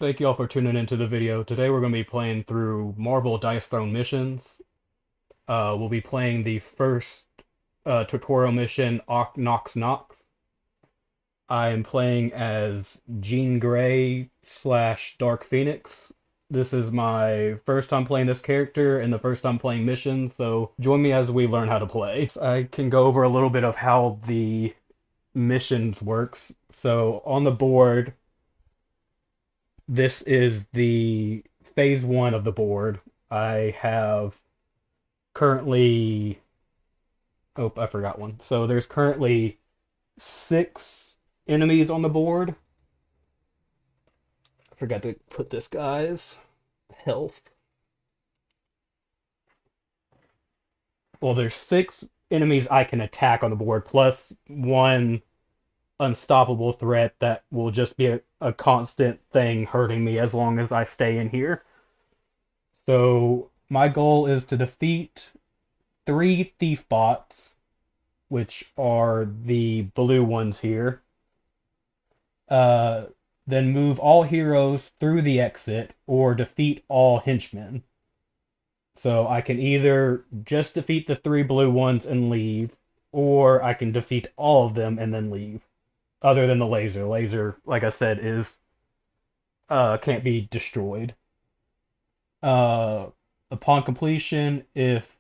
Thank you all for tuning into the video. Today we're going to be playing through Marvel Dice Throne missions. We'll be playing the first tutorial mission, Ock Nox Nox. I am playing as Jean Grey slash Dark Phoenix. This is my first time playing this character and the first time playing missions, so join me as we learn how to play. I can go over a little bit of how the missions works. So on the board, this is the phase one of the board. I have currently, oh, I forgot one. So there's currently six enemies on the board. I forgot to put this guy's health. Well, there's six enemies I can attack on the board, plus one unstoppable threat that will just be a constant thing hurting me as long as I stay in here. So my goal is to defeat three thief bots, which are the blue ones here. Uh, then move all heroes through the exit or defeat all henchmen. So I can either just defeat the three blue ones and leave, or I can defeat all of them and then leave. Other than the laser. Laser, like I said, is can't be destroyed. Uh, Upon completion, if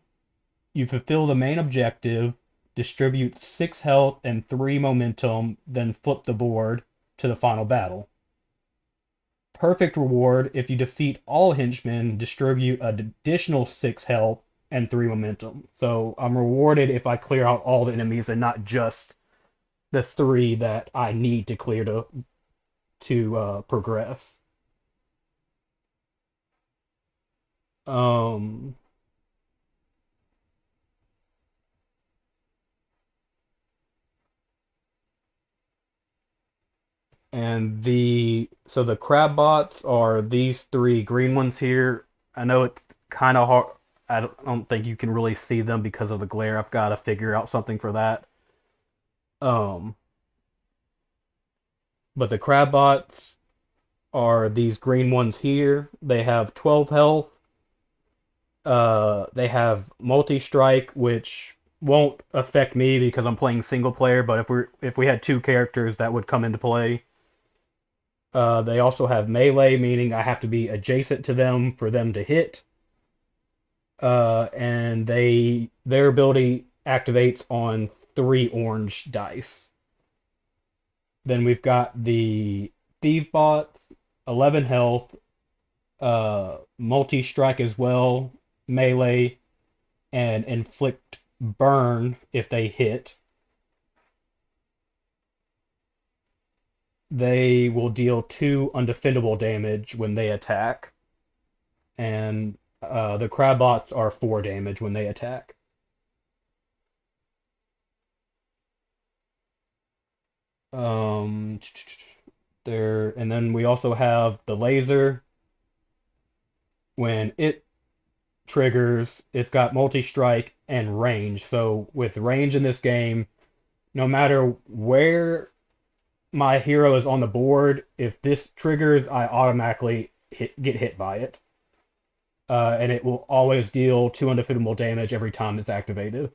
you fulfill the main objective, distribute 6 health and 3 momentum, then flip the board to the final battle. Perfect reward: if you defeat all henchmen, distribute an additional 6 health and 3 momentum. So I'm rewarded if I clear out all the enemies and not just the 3 that I need to clear to progress. Um, And the crab bots are these three green ones here. I know it's kind of hard. I don't think you can really see them because of the glare. I've got to figure out something for that. Um, but the crab bots are these green ones here. They have 12 health. They have multi-strike, which won't affect me because I'm playing single player. But if we had two characters, that would come into play. They also have melee, meaning I have to be adjacent to them for them to hit. And their ability activates on 3 orange dice. Then we've got the Thief bots, 11 health, multi-strike as well, melee, and inflict burn if they hit. They will deal 2 undefendable damage when they attack, and the Crabbots are 4 damage when they attack. Um, there, and then we also have the laser. When it triggers, it's got multi-strike and range. So with range in this game, no matter where my hero is on the board, if this triggers, I automatically get hit by it. And it will always deal 2 undefeatable damage every time it's activated.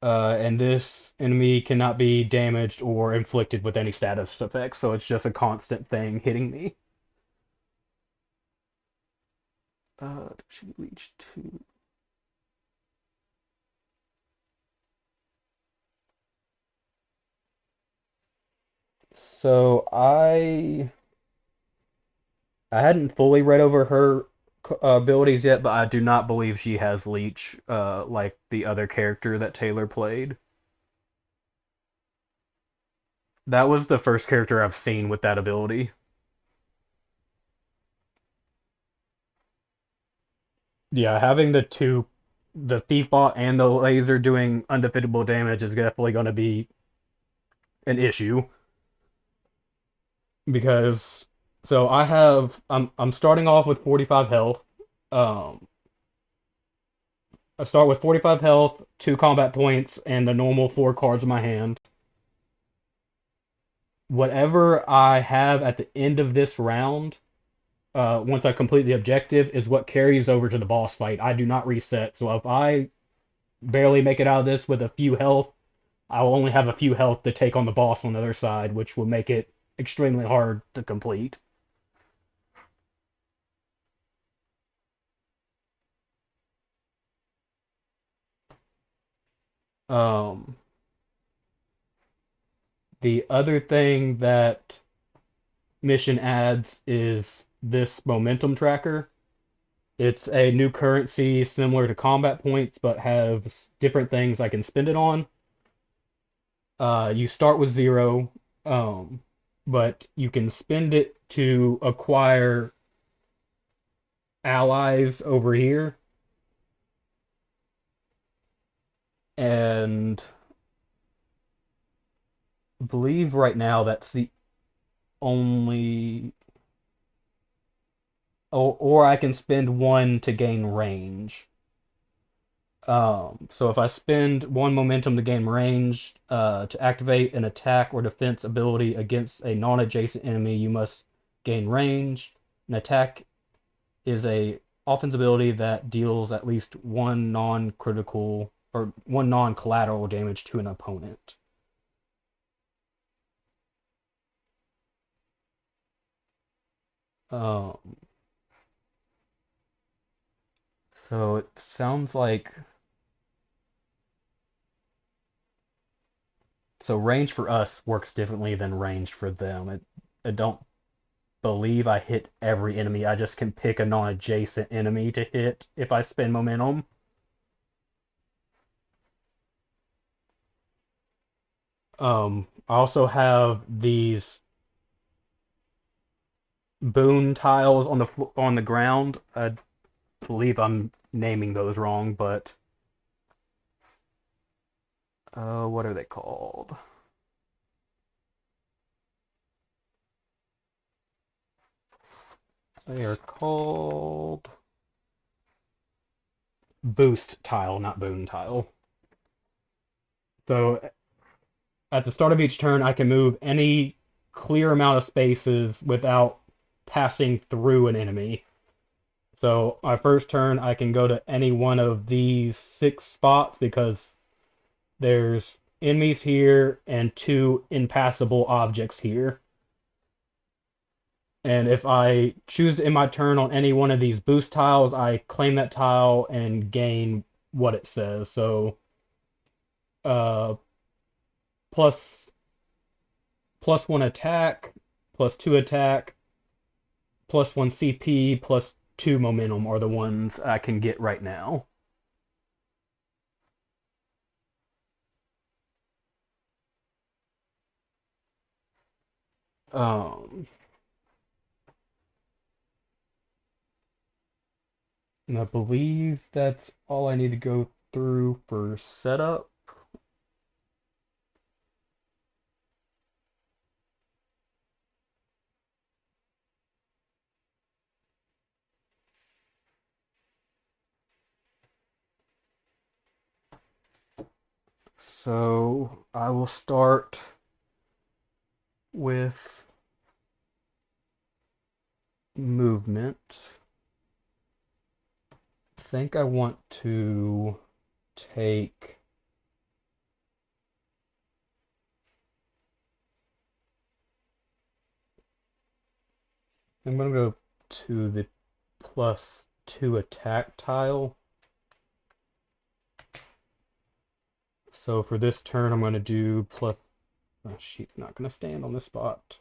And this enemy cannot be damaged or inflicted with any status effects, so it's just a constant thing hitting me. She reach 2. So I hadn't fully read over her abilities yet, but I do not believe she has leech like the other character that Taylor played. That was the first character I've seen with that ability. Yeah, having the thief bot and the laser doing undefeatable damage is definitely going to be an issue because I'm starting off with 45 health. Um, I start with 45 health, 2 combat points, and the normal 4 cards in my hand. Whatever I have at the end of this round, once I complete the objective, is what carries over to the boss fight. I do not reset. So if I barely make it out of this with a few health, I will only have a few health to take on the boss on the other side, which will make it extremely hard to complete. Um, the other thing that mission adds is this momentum tracker. It's a new currency similar to combat points, but has different things I can spend it on. You start with 0, um, but you can spend it to acquire allies over here. And I believe right now that's the only. Or I can spend 1 to gain range. So if I spend 1 momentum to gain range, to activate an attack or defense ability against a non-adjacent enemy, you must gain range. An attack is a offense ability that deals at least 1 non-critical or 1 non-collateral damage to an opponent. Um, so it sounds like range for us works differently than range for them. I don't believe I hit every enemy. I just can pick a non-adjacent enemy to hit if I spend momentum. I also have these boon tiles on the ground. I believe I'm naming those wrong, but what are they called? They are called boost tile, not boon tile. So at the start of each turn, I can move any clear amount of spaces without passing through an enemy. So my first turn, I can go to any one of these 6 spots because there's enemies here and 2 impassable objects here. And if I choose in my turn on any one of these boost tiles, I claim that tile and gain what it says. So uh, plus +1 attack, +2 attack, +1 CP, +2 momentum are the ones I can get right now. Um, and I believe that's all I need to go through for setup. So I will start with movement. I think I want to take. I'm going to go to the +2 attack tile. So for this turn, I'm going to do plus. Oh, she's not going to stand on this spot.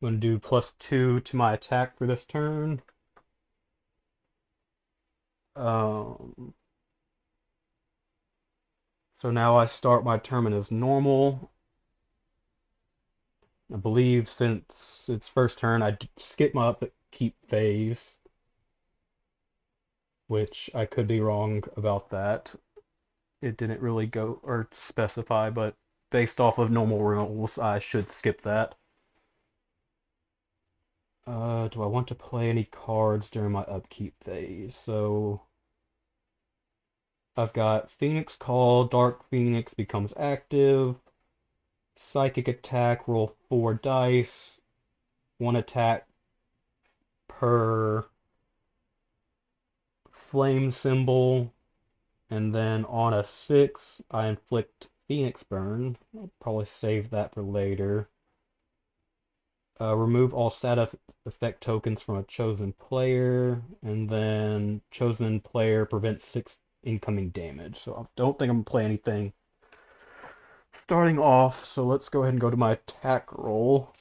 I'm going to do +2 to my attack for this turn. Um, so now I start my turn as normal. I believe since it's first turn, I skip my upkeep phase, which I could be wrong about that. It didn't really go or specify, but based off of normal rules, I should skip that. Do I want to play any cards during my upkeep phase? So I've got Phoenix Call, Dark Phoenix becomes active, Psychic Attack, roll 4 dice, 1 attack per flame symbol, and then on a 6, I inflict Phoenix Burn. I'll probably save that for later. Remove all stat effect tokens from a chosen player, and then chosen player prevents 6 incoming damage. So I don't think I'm going to play anything starting off, so let's go ahead and go to my attack roll.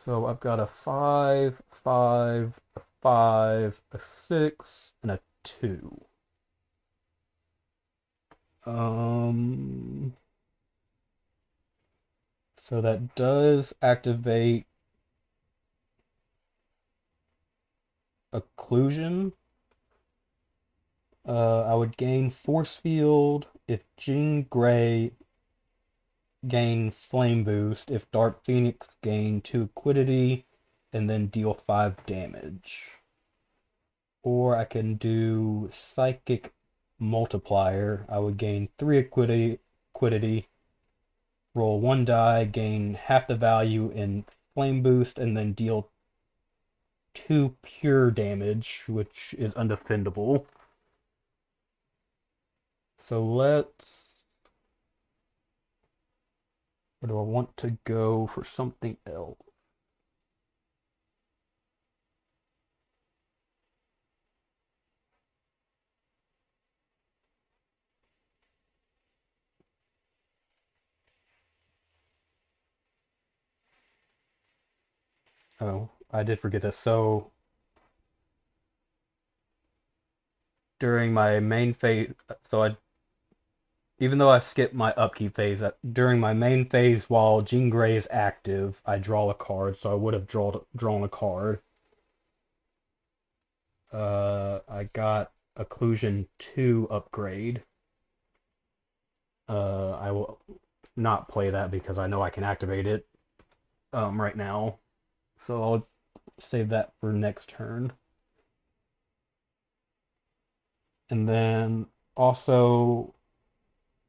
So I've got a 5, 5, a 5, a 6, and a 2. Um, so that does activate Occlusion. I would gain Force Field if Jean Grey gain Flame Boost, if Dark Phoenix gain 2 Quiddity, and then deal 5 damage. Or I can do Psychic Multiplier. I would gain 3 Quiddity, roll 1 die, gain half the value in Flame Boost, and then deal 2 pure damage, which is undefendable. So let's... Or do I want to go for something else? Oh, I did forget this. So during my main phase, so I even though I skipped my upkeep phase, during my main phase while Jean Grey is active, I draw a card, so I would have drawn a card. I got Occlusion 2 upgrade. I will not play that because I know I can activate it right now. So I'll save that for next turn. And then also,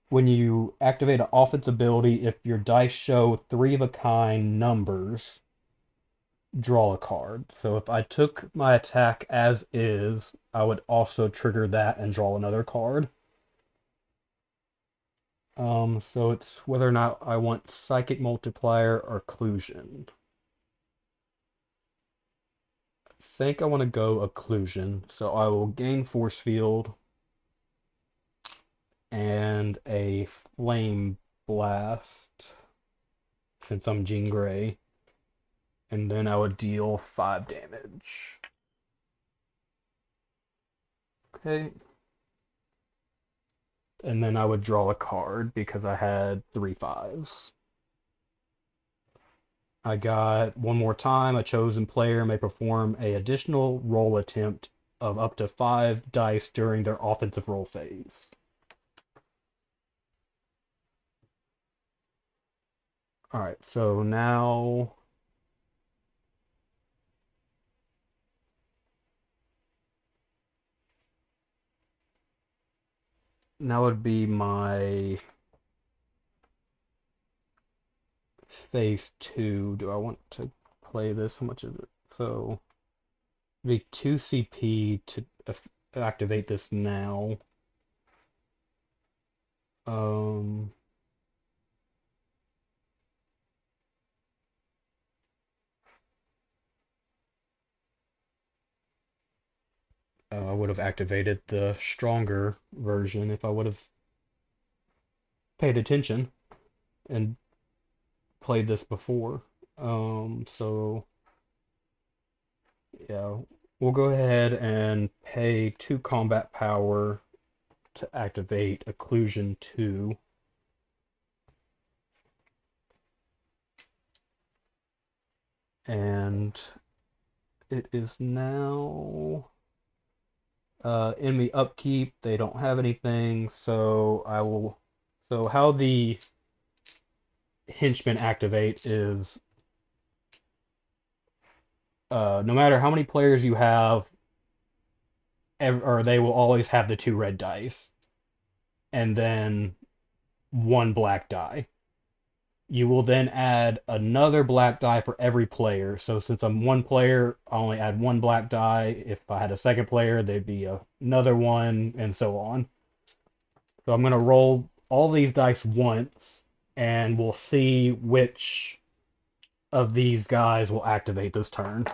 when you activate an offense ability, if your dice show 3 of a kind numbers, draw a card. So if I took my attack as is, I would also trigger that and draw another card. So it's whether or not I want Psychic Multiplier or Occlusion. I think I want to go Occlusion, so I will gain Force Field and a Flame Blast since I'm Jean Grey, and then I would deal 5 damage. Okay, and then I would draw a card because I had 3 5s. I got one more time. A chosen player may perform a additional roll attempt of up to 5 dice during their offensive roll phase. All right, so now would be my phase 2. Do I want to play this? How much is it? So it'd be 2 CP to activate this now. Um, I would have activated the stronger version if I would have paid attention and played this before. So yeah, we'll go ahead and pay 2 combat power to activate Occlusion 2. And it is now enemy upkeep. They don't have anything, so I will. So how the henchman activate is no matter how many players you have, or they will always have the two red dice, and then one black die. You will then add another black die for every player. So since I'm one player, I only add one black die. If I had a second player, there'd be another one, and so on. So I'm going to roll all these dice once, and we'll see which of these guys will activate this turn.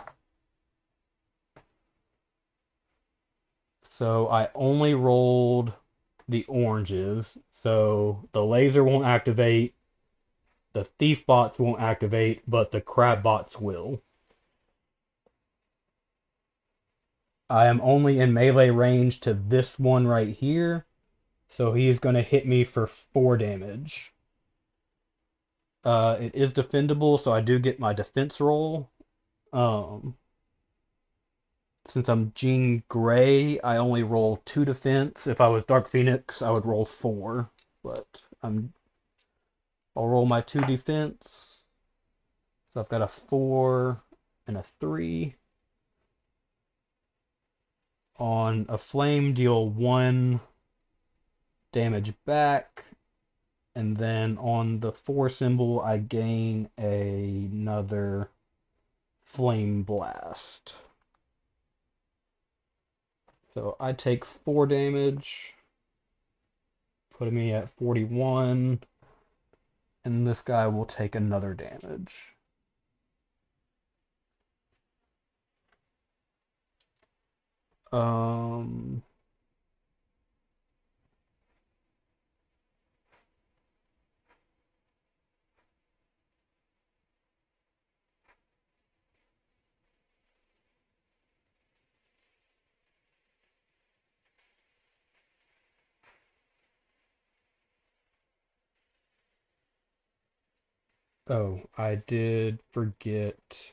So I only rolled the oranges, so the laser won't activate, the thief bots won't activate, but the crab bots will. I am only in melee range to this one right here, so he is going to hit me for 4 damage. It is defendable, so I do get my defense roll. Um, since I'm Jean Grey, I only roll 2 defense. If I was Dark Phoenix, I would roll 4, but I'll roll my 2 defense. So I've got a 4 and a 3. On a flame, deal 1 damage back. And then on the 4 symbol, I gain another flame blast. So I take 4 damage, putting me at 41. And this guy will take another damage. Um, oh, I did forget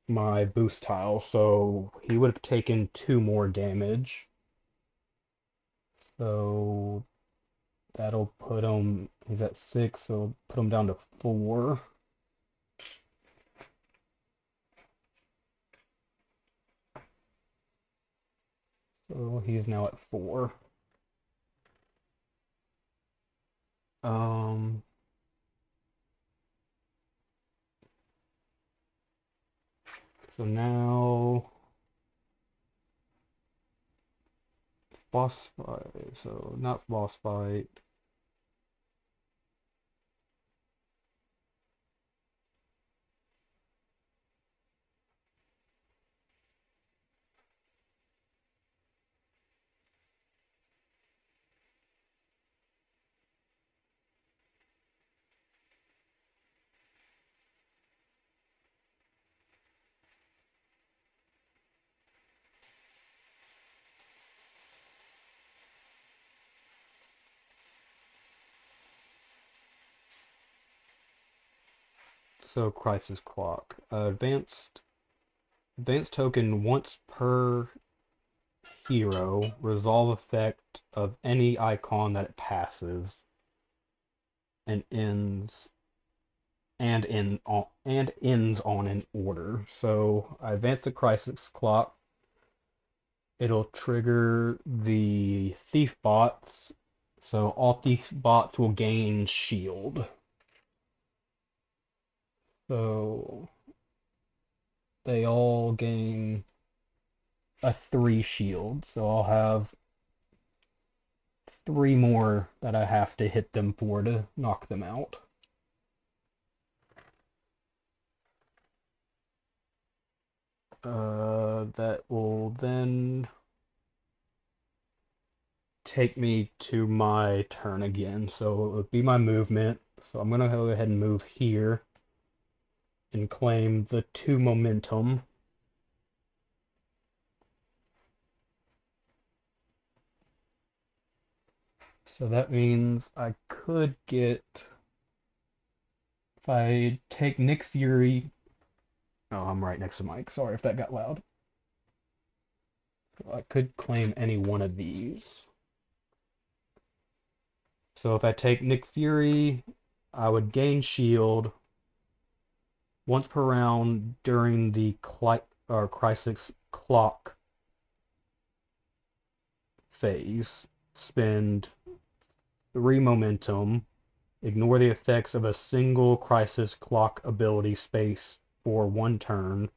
my boost tile, so he would have taken 2 more damage. So that'll put him, he's at 6, so put him down to 4. So he is now at 4. Um, so now boss fight. So not boss fight. So crisis clock. Advanced token once per hero. Resolve effect of any icon that it passes and ends on an order. So I advance the crisis clock. It'll trigger the thief bots. So all thief bots will gain shield. So they all gain a 3 shield. So I'll have 3 more that I have to hit them for to knock them out. That will then take me to my turn again. So it would be my movement. So I'm going to go ahead and move here and claim the 2 momentum. So that means I could get, if I take Nick Fury, oh, I'm right next to Mike. Sorry if that got loud. I could claim any one of these. So if I take Nick Fury, I would gain shield once per round during the crisis clock phase. Spend 3 momentum. Ignore the effects of a single crisis clock ability space for 1 turn.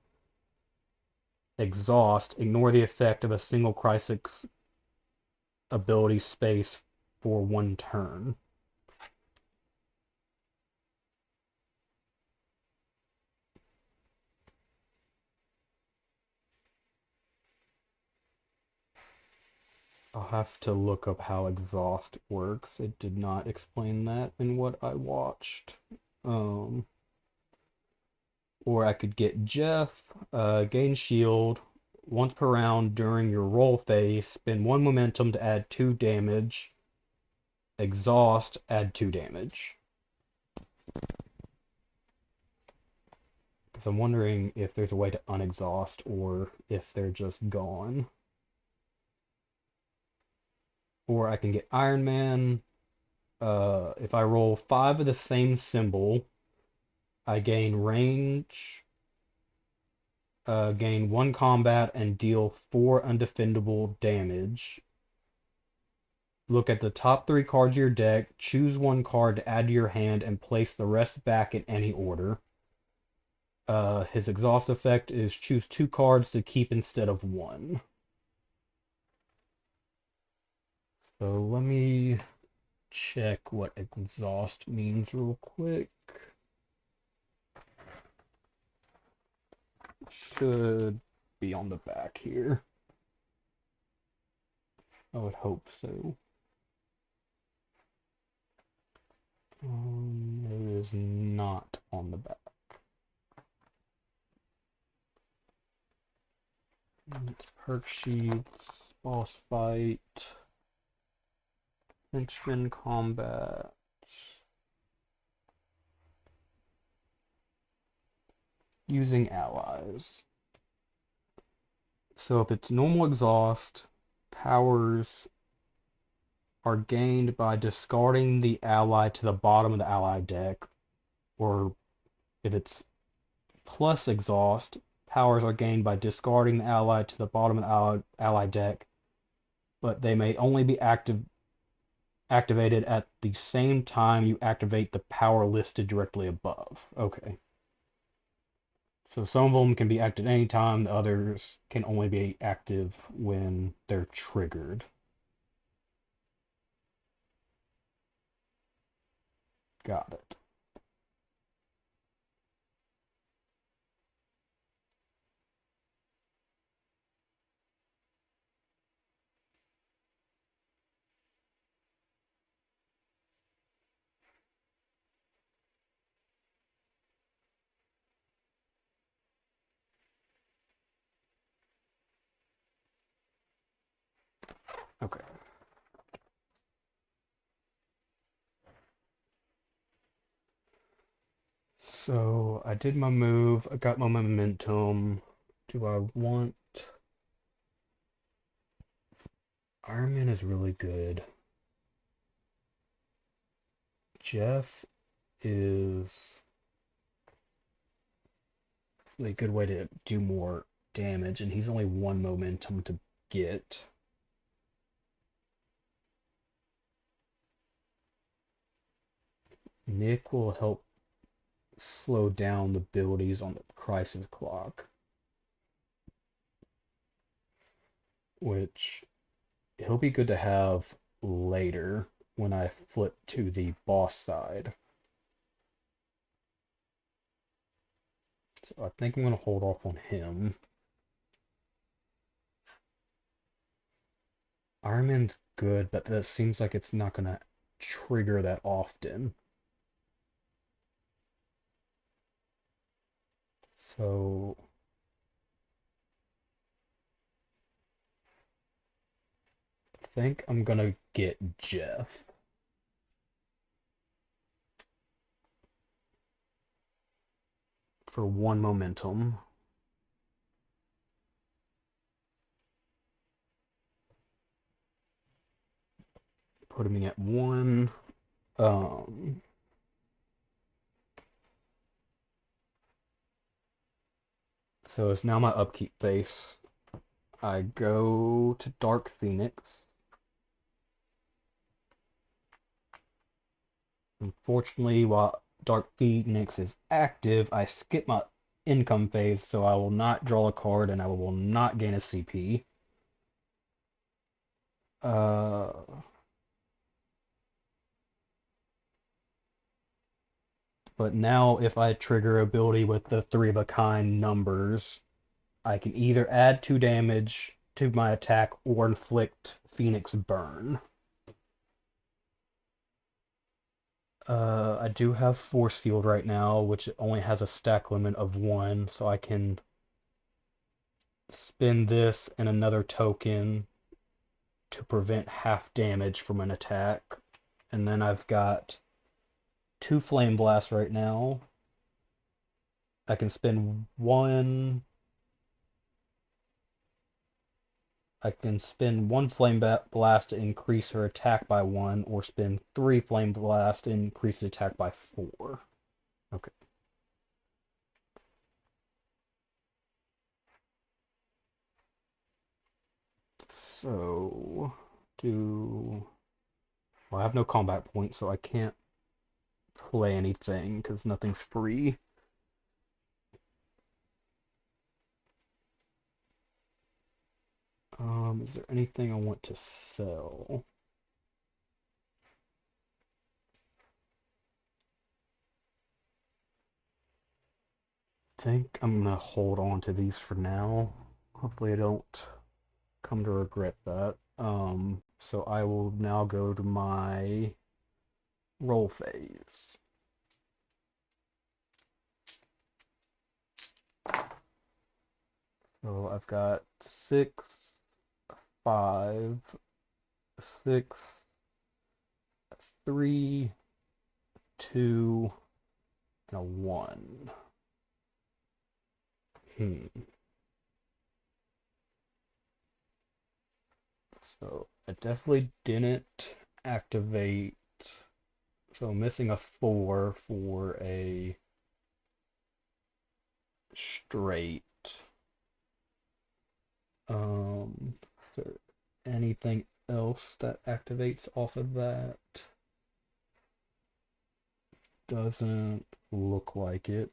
Exhaust. Ignore the effect of a single crisis ability space for 1 turn. I'll have to look up how exhaust works. It did not explain that in what I watched. Um, or I could get Jeff, gain shield once per round during your roll phase. Spend 1 momentum to add 2 damage. Exhaust, add 2 damage. Because I'm wondering if there's a way to unexhaust or if they're just gone. Or I can get Iron Man. If I roll 5 of the same symbol, I gain range, gain 1 combat, and deal 4 undefendable damage. Look at the top 3 cards of your deck, choose 1 card to add to your hand, and place the rest back in any order. His exhaust effect is choose 2 cards to keep instead of 1. So let me check what exhaust means real quick. Should be on the back here. I would hope so. It is not on the back. It's perk sheets, boss fight, henchman combat, using allies. So if it's normal exhaust, powers are gained by discarding the ally to the bottom of the ally deck, or if it's plus exhaust, powers are gained by discarding the ally to the bottom of the ally deck, but they may only be activated at the same time you activate the power listed directly above. Okay. So some of them can be active anytime, the others can only be active when they're triggered. Got it. Okay. So I did my move, I got my momentum. Do I want... Iron Man is really good. Jeff is a good way to do more damage, and he's only 1 momentum to get. Nick will help slow down the abilities on the crisis clock, which he'll be good to have later when I flip to the boss side. So I think I'm going to hold off on him. Iron Man's good, but that seems like it's not going to trigger that often. So I think I'm going to get Jeff for 1 momentum. Putting me at 1. Um, so it's now my upkeep phase. I go to Dark Phoenix. Unfortunately, while Dark Phoenix is active, I skip my income phase, so I will not draw a card and I will not gain a CP. Uh, but now if I trigger ability with the three of a kind numbers, I can either add 2 damage to my attack or inflict Phoenix Burn. I do have Force Field right now, which only has a stack limit of 1, so I can spend this and another token to prevent half damage from an attack. And then I've got 2 Flame Blasts right now. I can spend one. I can spend one Flame Blast to increase her attack by 1, or spend 3 Flame Blasts to increase the attack by 4. Okay. So, do. Well, I have no combat points, so I can't play anything because nothing's free. Is there anything I want to sell? I think I'm gonna hold on to these for now. Hopefully I don't come to regret that. So I will now go to my roll phase. So I've got 6, 5, 6, 3, 2, and a 1. Hmm. So I definitely didn't activate. So I'm missing a 4 for a straight. Is there anything else that activates off of that? Doesn't look like it.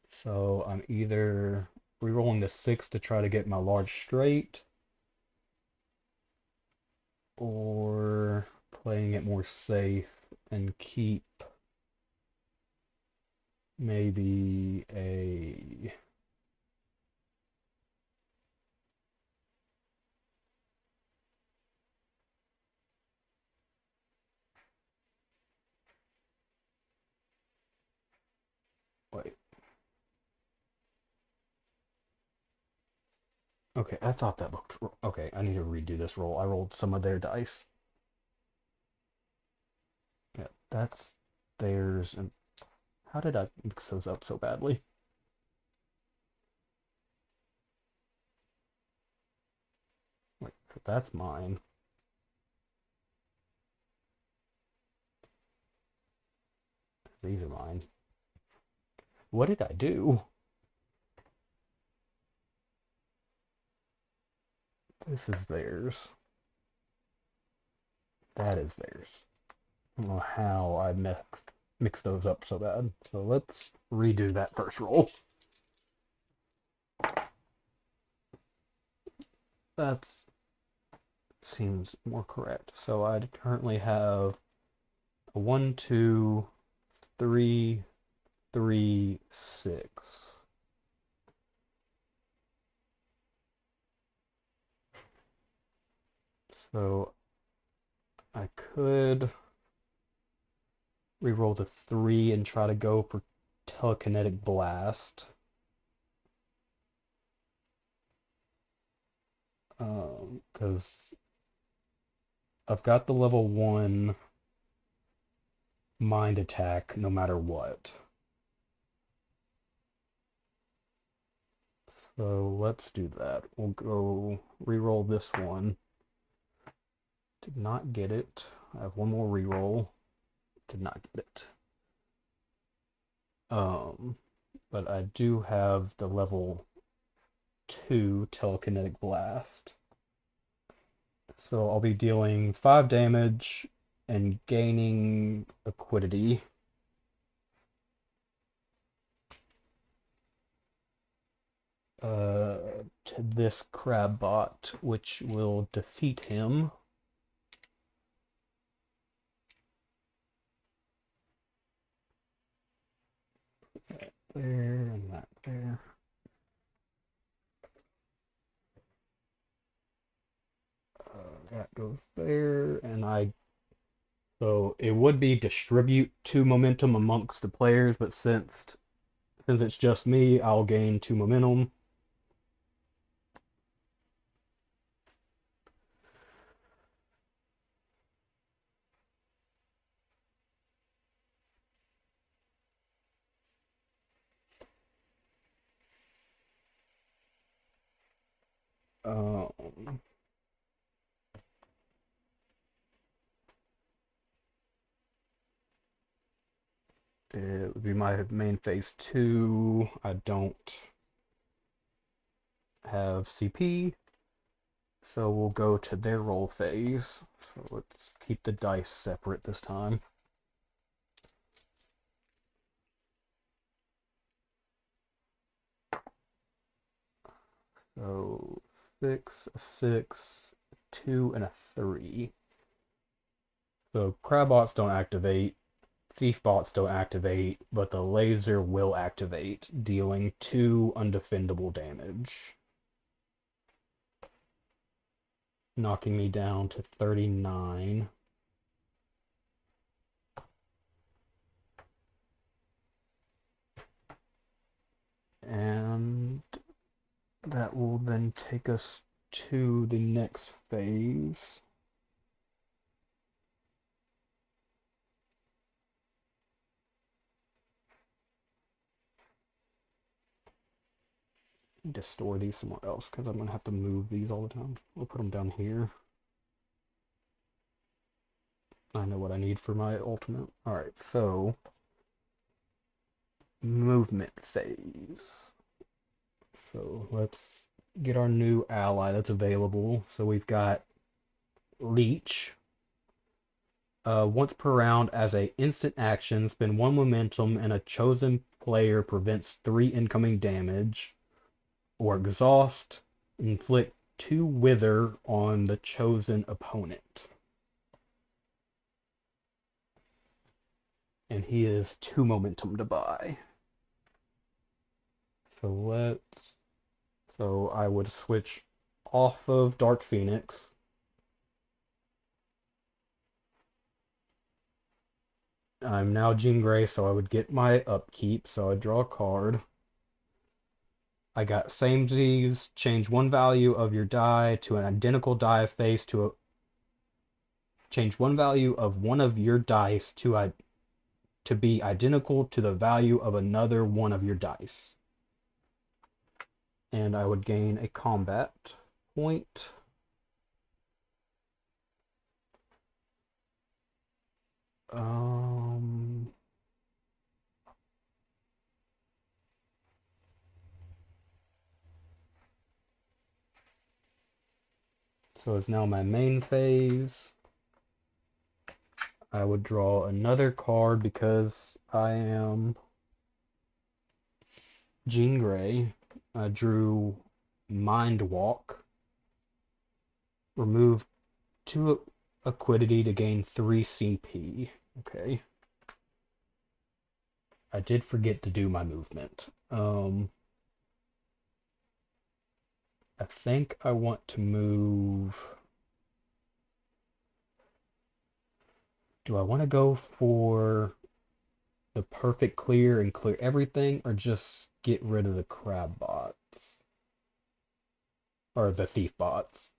So I'm either rerolling the 6 to try to get my large straight, or playing it more safe and keep maybe a. Wait. Okay, I thought that looked. Okay, I need to redo this roll. I rolled some of their dice. Yeah, that's theirs. And how did I mix those up so badly? Wait, so that's mine. These are mine. What did I do? This is theirs. That is theirs. I don't know how I mixed those up so bad. So let's redo that first roll. That seems more correct. So I currently have a 1, 2, 3, 3, 6. So I could reroll the 3 and try to go for telekinetic blast. Because I've got the level 1 mind attack no matter what. So let's do that. We'll go reroll this one. Did not get it. I have one more reroll. Did not get it. But I do have the level 2 telekinetic blast. So I'll be dealing 5 damage and gaining liquidity. To this crab bot, which will defeat him. There and that there. That goes there, and so it would be distribute 2 momentum amongst the players, but since it's just me, I'll gain 2 momentum. Um, it would be my main phase 2. I don't have CP, so we'll go to their roll phase. So let's keep the dice separate this time. So 6, a 6, 2, and a 3. So crab bots don't activate, thief bots don't activate, but the laser will activate, dealing 2 undefendable damage, knocking me down to 39. And that will then take us to the next phase. To store these somewhere else because I'm going to have to move these all the time. We'll put them down here. I know what I need for my ultimate. Alright, so movement phase. So let's get our new ally that's available. So we've got Leech. Once per round, as a instant action, spend 1 momentum and a chosen player prevents 3 incoming damage. Or exhaust, inflict 2 wither on the chosen opponent. And he is 2 momentum to buy. So I would switch off of Dark Phoenix. I'm now Jean Grey, so I would get my upkeep, so I'd draw a card. I got samesies, change 1 value of your die to an identical die face change 1 value of one of your dice to be identical to the value of another one of your dice. And I would gain a combat point. So it's now my main phase. I would draw another card because I am Jean Grey. I drew Mind Walk. Remove 2 Acuity to gain 3 CP. Okay. I did forget to do my movement. I think I want to move. Do I want to go for the perfect clear and clear everything, or just get rid of the crab bots? Or the thief bots?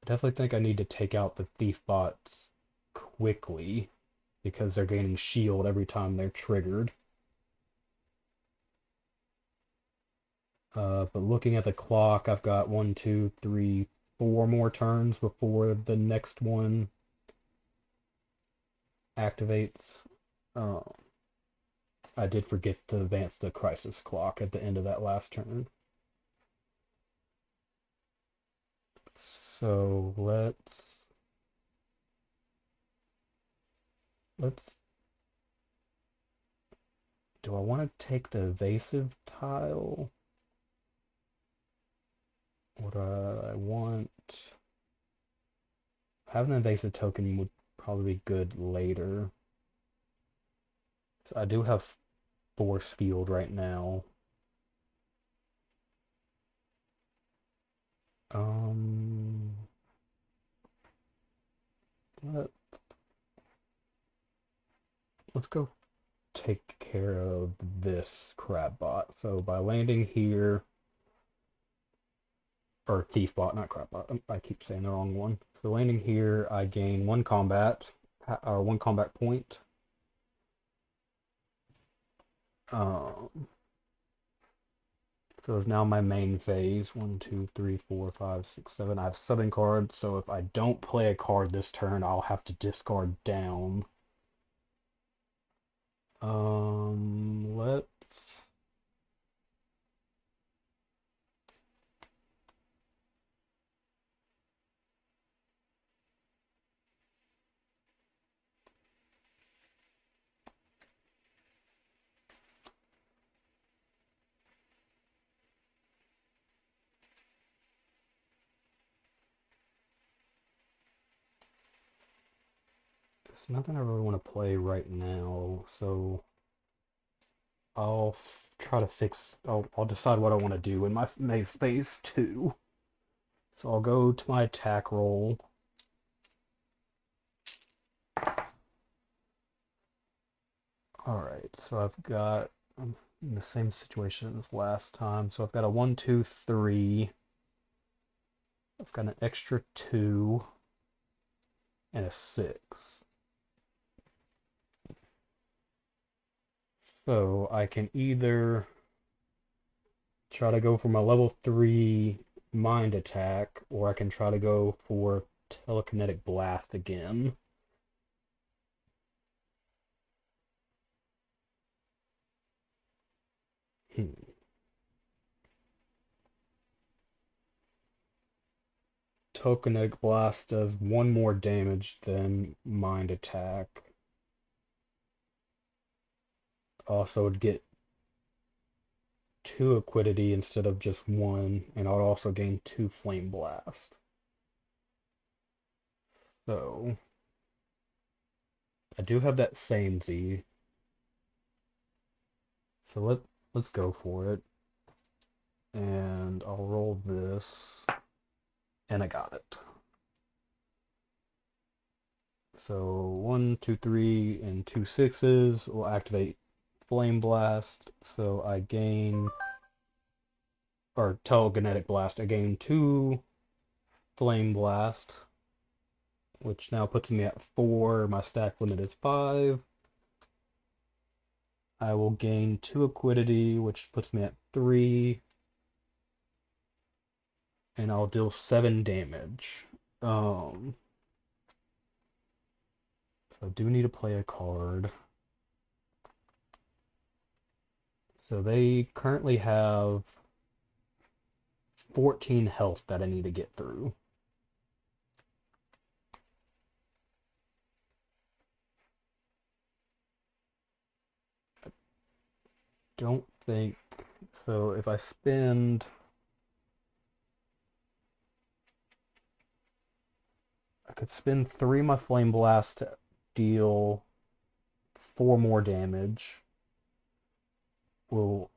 I definitely think I need to take out the thief bots quickly, because they're gaining shield every time they're triggered. But looking at the clock, I've got 1, 2, 3, 4 more turns before the next one activates. I did forget to advance the crisis clock at the end of that last turn. So let's do I want to take the evasive tile? Or do I want having an evasive token would probably be good later. So I do have force field right now. Um, let, let's go take care of this crab bot. So by landing here, or thief bot, not crab bot. I keep saying the wrong one. So landing here, I gain one combat, or one combat point. Um, so it's now my main phase. 1, 2, 3, 4, 5, 6, 7. I have 7 cards, so if I don't play a card this turn, I'll have to discard down. Let's there's nothing I really want to play right now, so I'll try to fix. I'll decide what I want to do in my main phase 2. So I'll go to my attack roll. Alright, so I've got. I'm in the same situation as last time. So I've got a 1, 2, 3. I've got an extra 2 and a 6. So I can either try to go for my level 3 mind attack, or I can try to go for telekinetic blast again. Hmm. Telekinetic blast does 1 more damage than mind attack. Also would get 2 equidity instead of just 1, and I'd also gain 2 flame blast. So I do have that same Z. So let's go for it. And I'll roll this. And I got it. So 1, 2, 3, and 2 sixes will activate Flame Blast. So I gain, or Telekinetic Blast, I gain 2 Flame Blast, which now puts me at 4. My stack limit is 5. I will gain 2 Equidity, which puts me at 3. And I'll deal 7 damage. So I do need to play a card. So they currently have 14 health that I need to get through. Don't think so. If I spend, I could spend 3 of my Flame Blast to deal 4 more damage,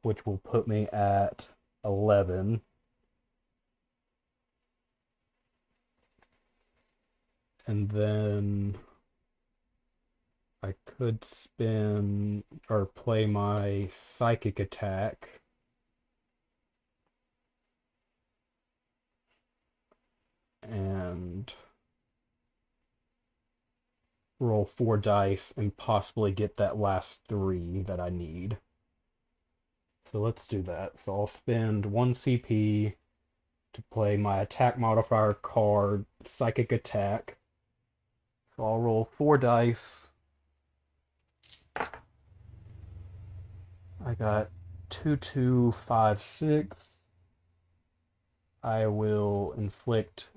which will put me at 11. And then I could spend or play my Psychic attack and roll 4 dice and possibly get that last 3 that I need. So let's do that. So I'll spend 1 CP to play my attack modifier card, Psychic Attack. So I'll roll 4 dice. I got 2, 2, 5, 6. I will inflict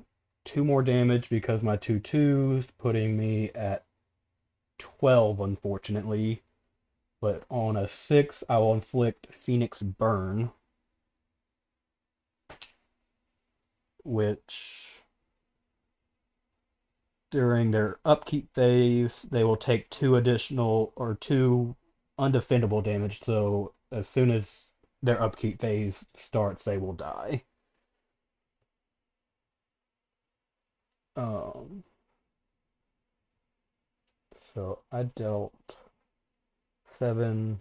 2 more damage because my 2/2s, putting me at 12, unfortunately. But on a 6, I will inflict Phoenix Burn, which during their upkeep phase, they will take 2 additional or 2 undefendable damage. So as soon as their upkeep phase starts, they will die. Um, so I dealt 7,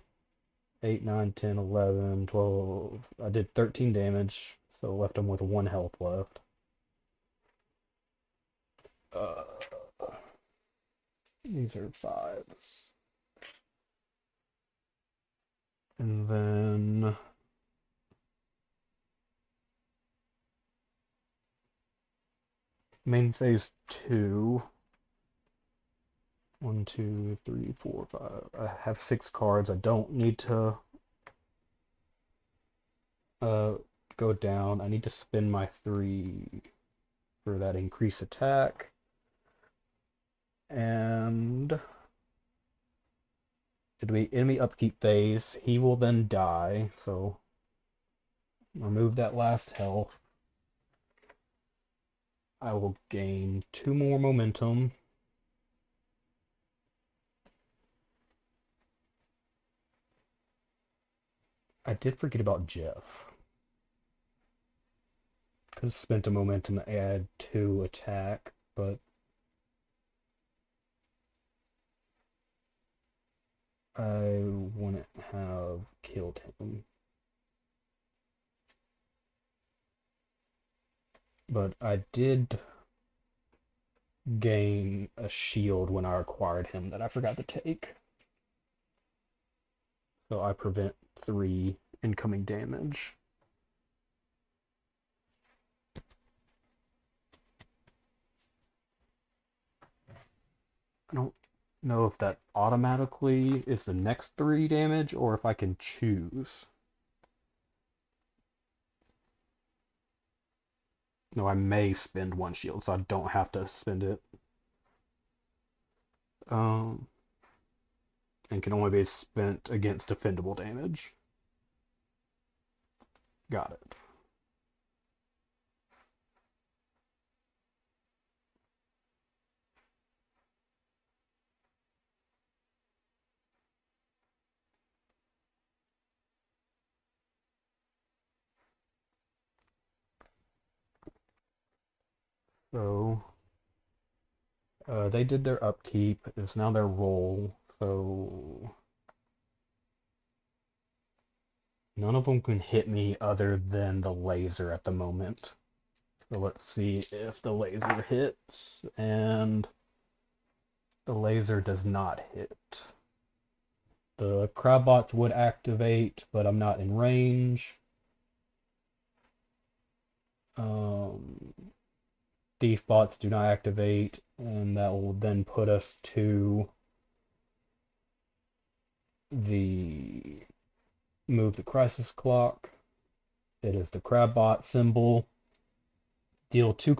8, 9, 10, 11, 12. I did 13 damage, so left them with 1 health left. Uh, these are 5s. And then main phase 2. 1, 2, 3, 4, 5. I have 6 cards. I don't need to uh, go down. I need to spend my 3 for that increase attack. And it'll be enemy upkeep phase. He will then die. So remove that last health. I will gain 2 more momentum. I did forget about Jeff. Could have spent a momentum to add 2 attack, but I wouldn't have killed him. But I did gain a shield when I acquired him that I forgot to take. So I prevent 3 incoming damage. I don't know if that automatically is the next 3 damage or if I can choose. No, I may spend 1 shield, so I don't have to spend it. Um, and can only be spent against defendable damage. Got it. So they did their upkeep. It's now their roll. So none of them can hit me other than the laser at the moment. So let's see if the laser hits. And the laser does not hit. The crabbots would activate, but I'm not in range. Um, Thief bots do not activate, and that will then put us to the move the crisis clock. It is the crabbot symbol. Deal 2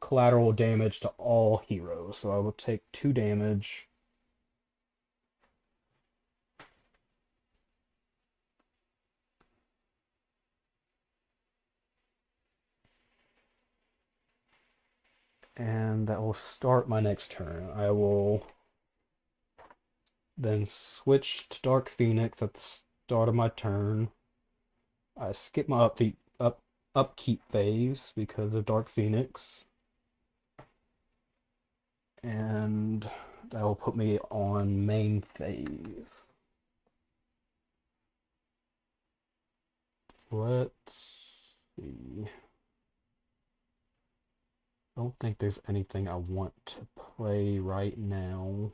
collateral damage to all heroes. So I will take 2 damage. And that will start my next turn. I will then switch to Dark Phoenix at the start of my turn. I skip my upkeep phase because of Dark Phoenix. And that will put me on main phase. Let's see. I don't think there's anything I want to play right now.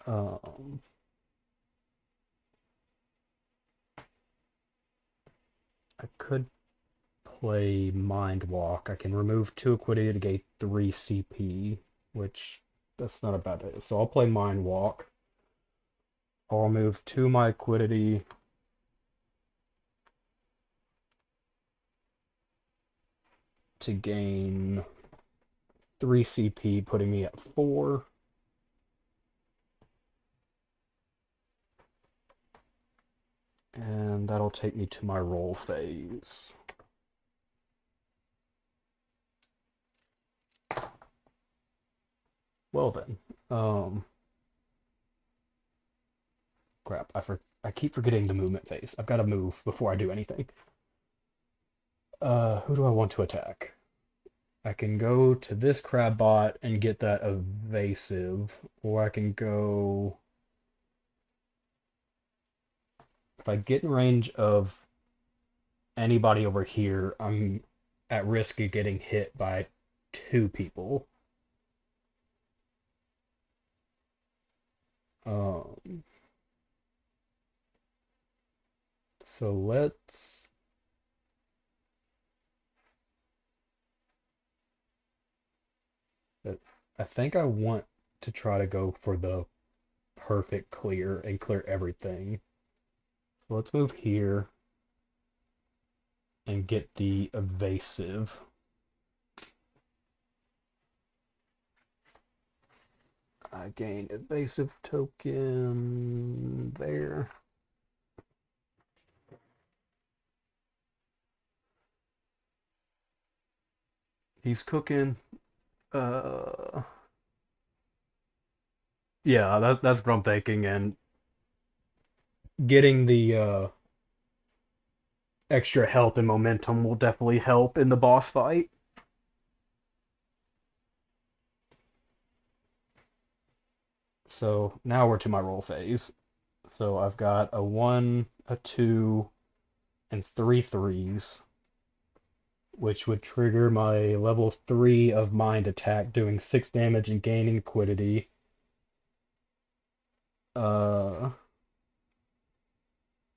Um, I could play Mind Walk. I can remove 2 equity to gain 3 CP, which that's not a bad idea. So I'll play Mind Walk. I'll remove 2 my equity. to gain 3 CP, putting me at 4. And that'll take me to my roll phase. Well then, crap, I keep forgetting the movement phase. I've got to move before I do anything. Who do I want to attack? I can go to this Crabbot and get that evasive, or I can go... If I get in range of anybody over here, I'm at risk of getting hit by 2 people. Um, so let's... I think I want to try to go for the perfect clear and clear everything. So let's move here and get the evasive. I gain evasive token there. He's cooking. Yeah, that's what I'm thinking, and getting the extra health and momentum will definitely help in the boss fight. So now we're to my roll phase. So I've got a 1, a 2, and 3 threes, which would trigger my level 3 of mind attack, doing 6 damage and gaining quiddity. Uh,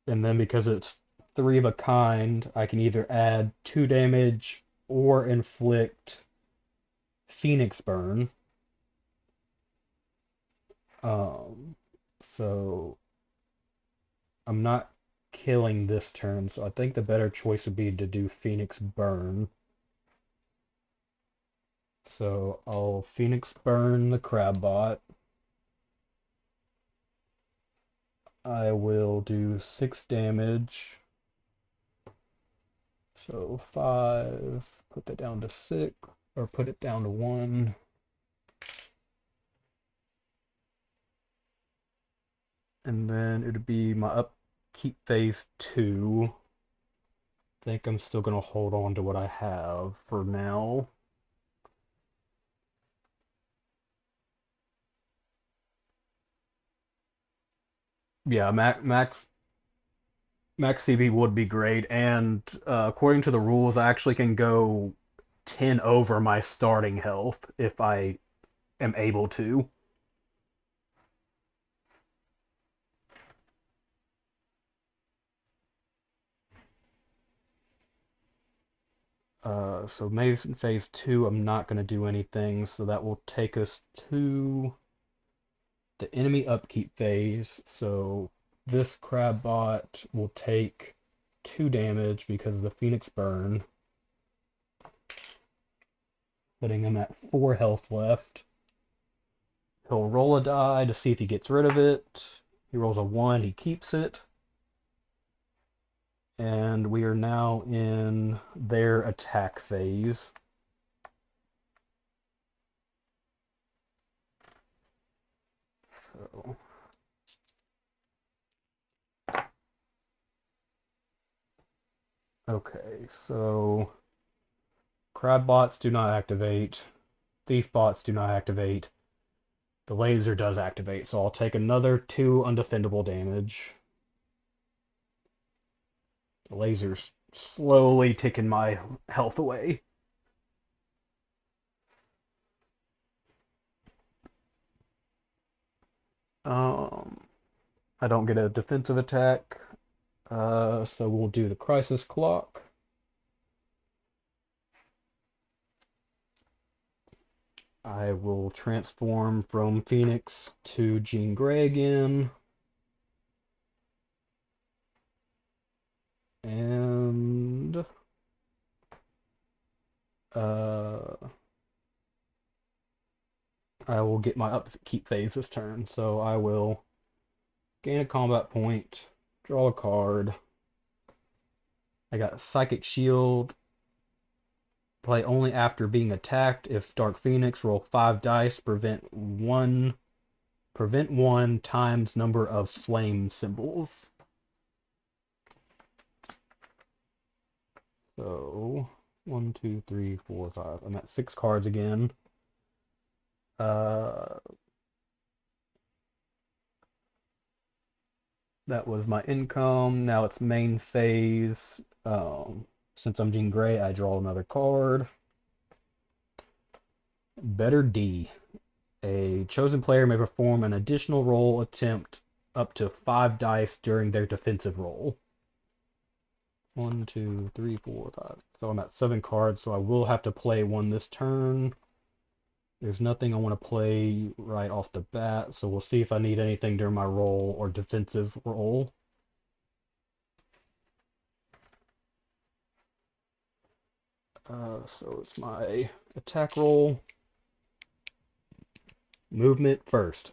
and then because it's 3 of a kind, I can either add 2 damage or inflict Phoenix Burn. Um, so I'm not killing this turn, so I think the better choice would be to do Phoenix Burn. So I'll Phoenix Burn the Crabbot. I will do 6 damage. So 5, put that down to 6, or put it down to 1. And then it would be my upkeep phase 2. I think I'm still going to hold on to what I have for now. Yeah, max CP would be great, and according to the rules, I actually can go 10 over my starting health if I am able to. So maybe in phase 2, I'm not going to do anything, so that will take us to the enemy upkeep phase. So this Crabbot will take 2 damage because of the Phoenix Burn, putting him at 4 health left. He'll roll a die to see if he gets rid of it. He rolls a 1, he keeps it. And we are now in their attack phase. So, okay, so crab bots do not activate, thief bots do not activate. The laser does activate, so I'll take another 2 undefendable damage. The laser's slowly ticking my health away. Um, I don't get a defensive attack, so we'll do the crisis clock. I will transform from Phoenix to Jean Grey again. And Uh, I will get my upkeep phase this turn, so I will gain a combat point, draw a card. I got Psychic Shield. Play only after being attacked. If Dark Phoenix, roll 5 dice. Prevent one times number of flame symbols. So 1, 2, 3, 4, 5. I'm at 6 cards again. Uh, that was my income. Now it's main phase. Since I'm Jean Grey, I draw another card. Better D. A chosen player may perform an additional roll attempt up to 5 dice during their defensive roll. 1, 2, 3, 4, 5. So I'm at 7 cards, so I will have to play one this turn. There's nothing I want to play right off the bat, so we'll see if I need anything during my roll or defensive roll. So it's my attack roll. Movement first.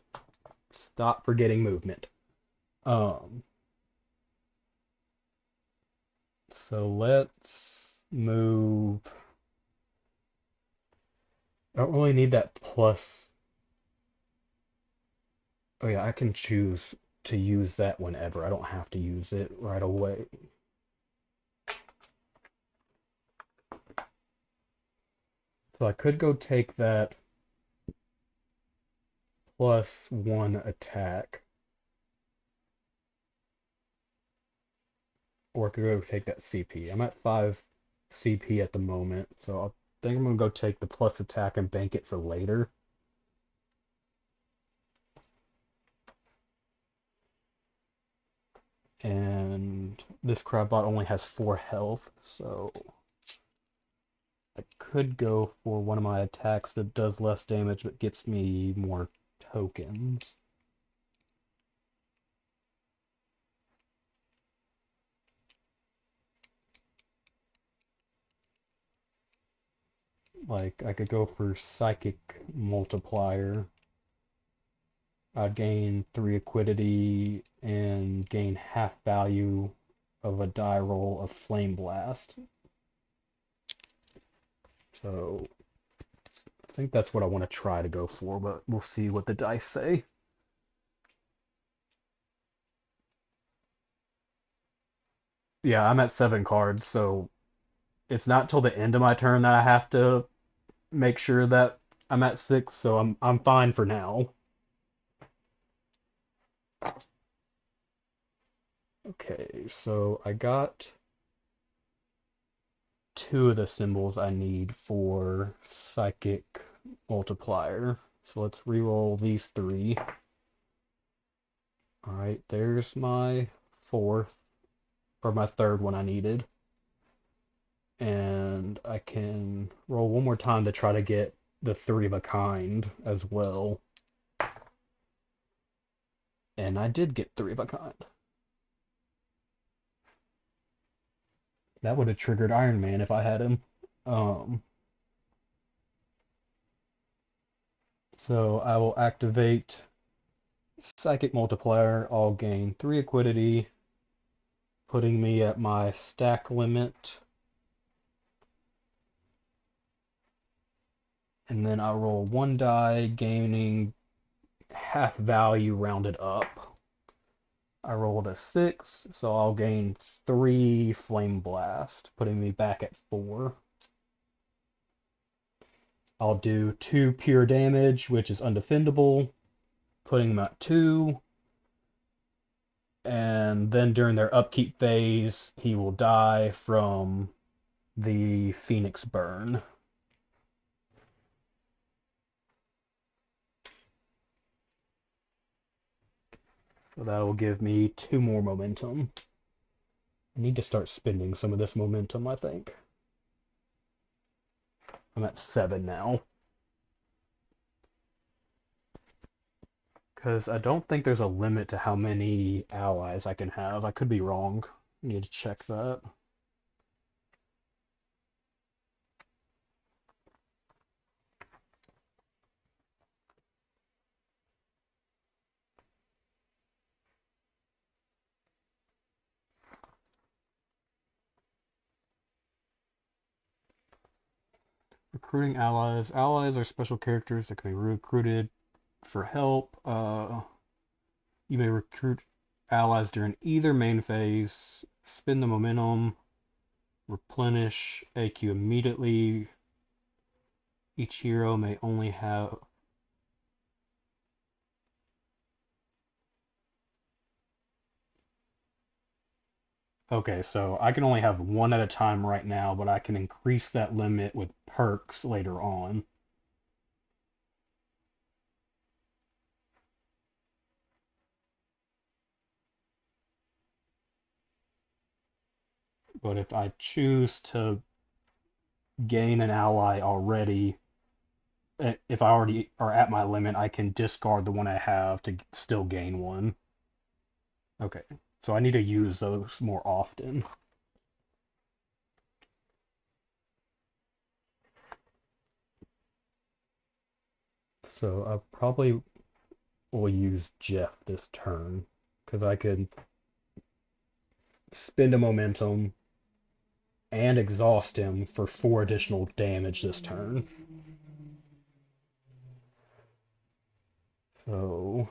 Stop forgetting movement. Um, so let's move. I don't really need that plus. Oh yeah, I can choose to use that whenever. I don't have to use it right away. So I could go take that +1 attack, or I could go take that CP. I'm at 5 CP at the moment, so I think I'm gonna go take the plus attack and bank it for later. And this crabbot only has 4 health, so I could go for one of my attacks that does less damage but gets me more tokens. Like, I could go for Psychic Multiplier. I'd gain 3 Equity and gain half value of a die roll of Flame Blast. So, I think that's what I want to try to go for, but we'll see what the dice say. Yeah, I'm at 7 cards, so it's not till the end of my turn that I have to make sure that I'm at 6, so I'm fine for now. Okay, so I got 2 of the symbols I need for Psychic Multiplier. So let's reroll these 3. Alright, there's my 4th, or my 3rd one I needed. And I can roll one more time to try to get the 3 of a kind as well. And I did get 3 of a kind. That would have triggered Iron Man if I had him. Um, so I will activate Psychic Multiplier. I'll gain 3 Equity, putting me at my stack limit. And then I'll roll 1 die, gaining half value rounded up. I rolled a 6, so I'll gain 3 Flame Blast, putting me back at 4. I'll do 2 pure damage, which is undefendable, putting them at 2. And then during their upkeep phase, he will die from the Phoenix Burn. So that will give me 2 more momentum. I need to start spending some of this momentum, I think. I'm at 7 now. Because I don't think there's a limit to how many allies I can have. I could be wrong. I need to check that. recruiting allies. Allies are special characters that can be recruited for help. You may recruit allies during either main phase. Spend the momentum. Replenish AQ immediately. Each hero may only have. Okay, so I can only have one at a time right now, but I can increase that limit with perks later on. But if I choose to gain an ally already, if I already are at my limit, I can discard the one I have to still gain one. Okay, so I need to use those more often. So I probably will use Jeff this turn because I could spend a momentum and exhaust him for 4 additional damage this turn. So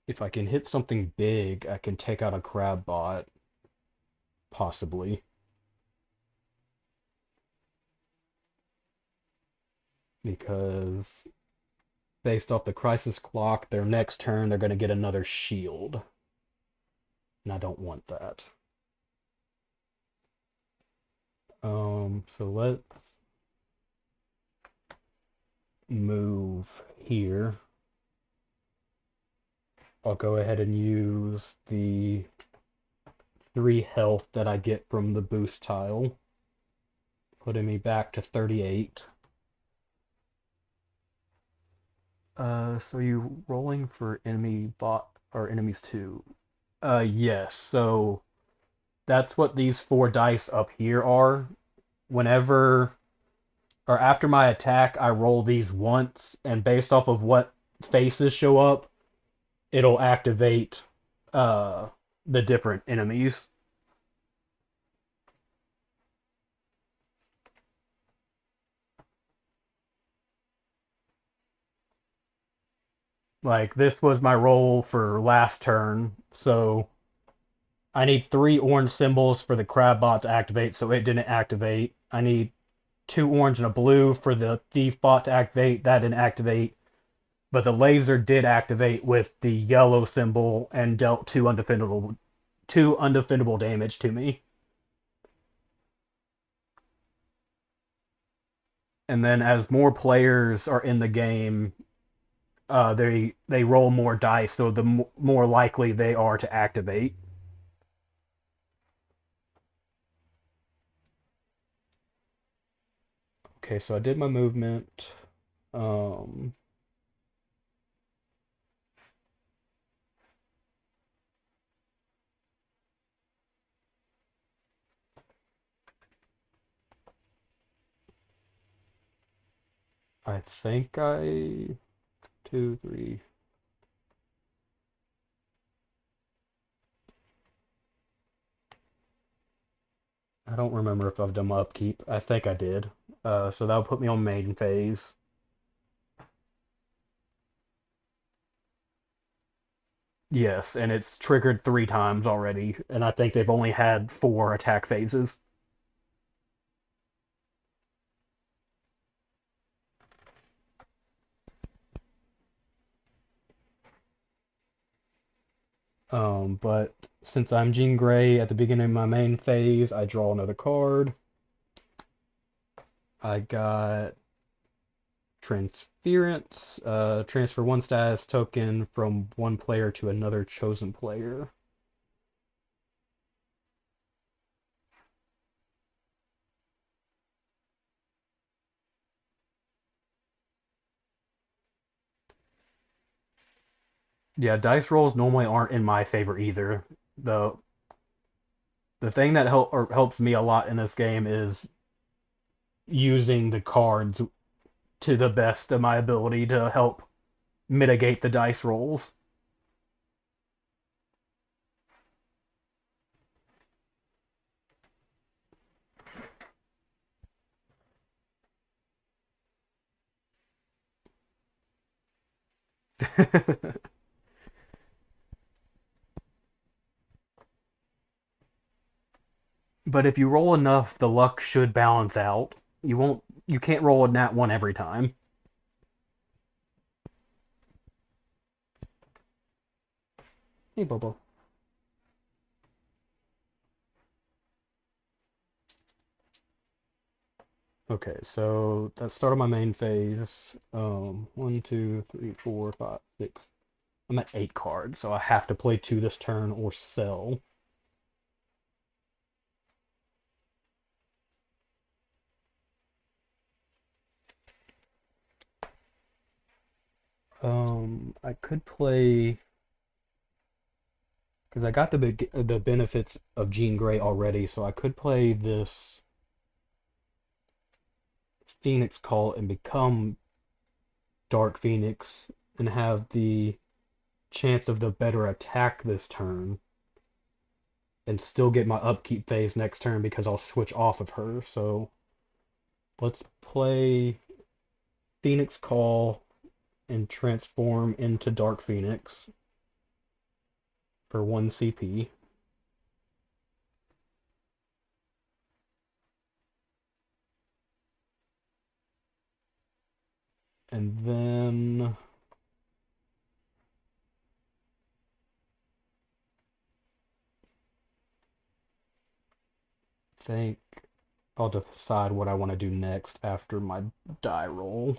if I can hit something big, I can take out a crab bot, possibly, because based off the crisis clock, their next turn they're going to get another shield, and I don't want that. So let's move here. I'll go ahead and use the 3 health that I get from the boost tile, putting me back to 38. So you rolling for enemy bot or enemies too? Yes. So that's what these 4 dice up here are. Whenever or after my attack, I roll these once, and based off of what faces show up, it'll activate uh the different enemies. Like this was my roll for last turn, so I need 3 orange symbols for the crab bot to activate, so it didn't activate. I need 2 orange and a blue for the thief bot to activate, that didn't activate. But the laser did activate with the yellow symbol and dealt two undefendable damage to me. And then as more players are in the game, they roll more dice, so the more likely they are to activate. Okay, so I did my movement. Um, I think I 2, 3. I don't remember if I've done my upkeep. I think I did. So that'll put me on main phase. Yes, and it's triggered 3 times already, and I think they've only had 4 attack phases. But since I'm Jean Grey at the beginning of my main phase, I draw another card. I got Transference, transfer 1 status token from one player to another chosen player. Yeah, dice rolls normally aren't in my favor either. The the thing that helps me a lot in this game is using the cards to the best of my ability to help mitigate the dice rolls. But if you roll enough, the luck should balance out. You can't roll a nat one every time. Hey, Bobo. Okay, so that's start of my main phase. One, two, three, four, five, six. I'm at 8 cards, so I have to play two this turn or sell. I could play because I got the benefits of Jean Grey already, so I could play this Phoenix Call and become Dark Phoenix and have the chance of the better attack this turn and still get my upkeep phase next turn because I'll switch off of her. So let's play Phoenix Call and transform into Dark Phoenix for 1 CP. And then think I'll decide what I want to do next after my die roll.